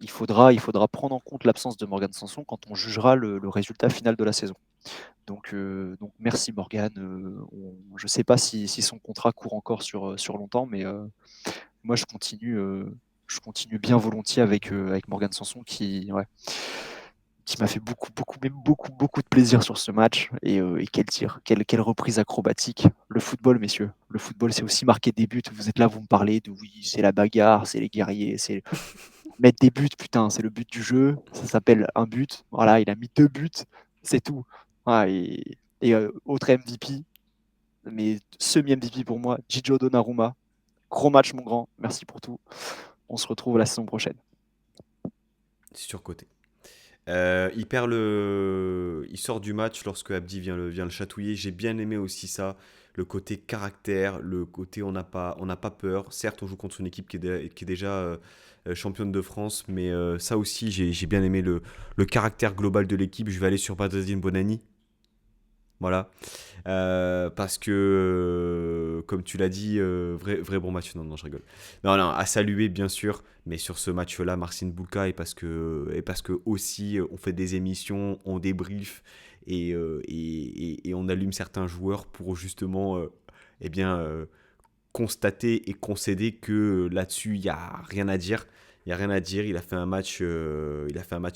il faudra prendre en compte l'absence de Morgan Sanson quand on jugera le résultat final de la saison. Donc merci Morgan. Je ne sais pas si son contrat court encore sur longtemps, mais moi je continue bien volontiers avec Morgan Sanson qui m'a fait beaucoup, beaucoup, même beaucoup, beaucoup de plaisir sur ce match. Et quel tir, quelle reprise acrobatique. Le football, messieurs, le football, c'est aussi marquer des buts. Vous êtes là, vous me parlez de oui, c'est la bagarre, c'est les guerriers, c'est mettre des buts, putain, c'est le but du jeu. Ça s'appelle un but. Voilà, il a mis 2 buts, c'est tout. Voilà, et autre MVP, mais semi-MVP pour moi, Gigio Donnarumma. Gros match, mon grand. Merci pour tout. On se retrouve la saison prochaine. C'est surcoté. Il sort du match lorsque Abdi vient le chatouiller. J'ai bien aimé aussi ça, le côté caractère, le côté on n'a pas peur. Certes, on joue contre une équipe qui est déjà championne de France, mais ça aussi, j'ai bien aimé le caractère global de l'équipe. Je vais aller sur Badreddine Bonani. Voilà. Parce que, comme tu l'as dit, vrai bon match. Non, non, je rigole. Non, non, à saluer, bien sûr. Mais sur ce match-là, Marcin Bulka, et parce que aussi, on fait des émissions, on débrief et on allume certains joueurs pour justement eh bien, constater et concéder que là-dessus, il n'y a rien à dire. Il n'y a rien à dire. Il a fait un match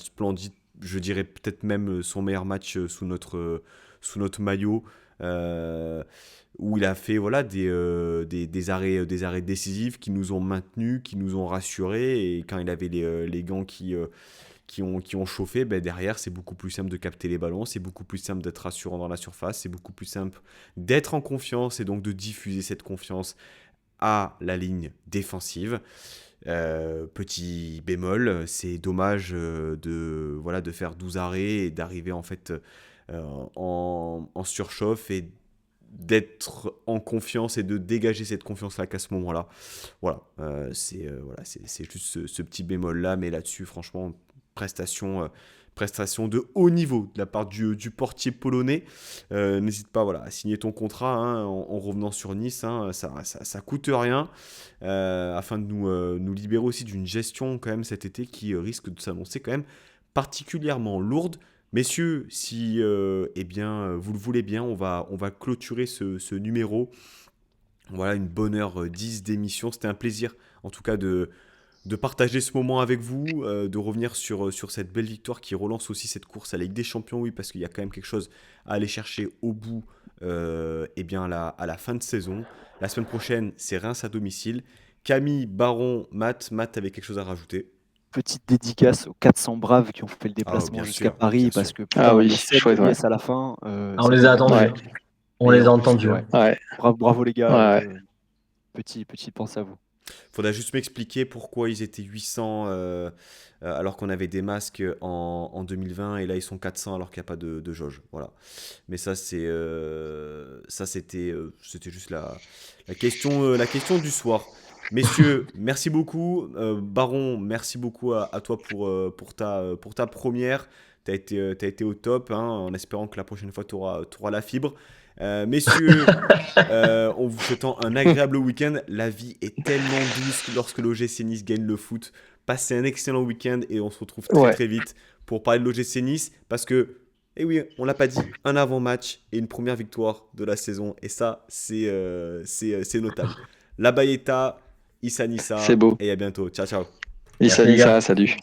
splendide. Je dirais peut-être même son meilleur match sous notre maillot, euh, où il a fait voilà, des arrêts décisifs qui nous ont maintenus, qui nous ont rassurés. Et quand il avait les gants qui ont chauffé, ben derrière, c'est beaucoup plus simple de capter les ballons, c'est beaucoup plus simple d'être rassurant dans la surface, c'est beaucoup plus simple d'être en confiance et donc de diffuser cette confiance à la ligne défensive. Petit bémol, c'est dommage voilà, de faire 12 arrêts et d'arriver en fait en surchauffe et d'être en confiance et de dégager cette confiance-là qu'à ce moment-là. Voilà, c'est juste ce petit bémol-là, mais là-dessus, franchement, prestation de haut niveau de la part du portier polonais. N'hésite pas voilà, à signer ton contrat en revenant sur Nice, ça coûte rien, afin de nous libérer aussi d'une gestion quand même cet été qui risque de s'annoncer quand même particulièrement lourde. Messieurs, si eh bien, vous le voulez bien, on va clôturer ce numéro. Voilà, une bonne heure 10 d'émission. C'était un plaisir, en tout cas, de partager ce moment avec vous, de revenir sur cette belle victoire qui relance aussi cette course à la Ligue des Champions, oui, parce qu'il y a quand même quelque chose à aller chercher au bout eh bien, à la fin de saison. La semaine prochaine, c'est Reims à domicile. Camille, Baron, Matt avait quelque chose à rajouter. Petite dédicace aux 400 braves qui ont fait le Ah, déplacement bien jusqu'à sûr, bien Paris sûr. parce que Ah putain, oui, le 7 chouette, de ouais. Nice à la fin, On les a c'était attendus. Ouais, Hein. On et les en a plus, entendus. ouais, ouais, bravo les gars, ouais. petit pensée à vous. Faudra juste m'expliquer pourquoi ils étaient 800 alors qu'on avait des masques en 2020 et là ils sont 400 alors qu'il n'y a pas de jauge. Voilà. Mais ça c'était juste la question du soir. Messieurs, merci beaucoup. Baron, merci beaucoup à toi pour ta première. T'as été au top, hein, en espérant que la prochaine fois tu auras la fibre. Messieurs, en vous souhaitant un agréable week-end. La vie est tellement douce lorsque l'OGC Nice gagne le foot. Passez un excellent week-end et on se retrouve très Ouais, très vite pour parler de l'OGC Nice parce que, eh oui, on l'a pas dit, un avant-match et une première victoire de la saison et ça, c'est notable. La Bayeta, Issa c'est Nissa beau. et à bientôt. Ciao, ciao. Issa, Merci les gars. Nissa, salut.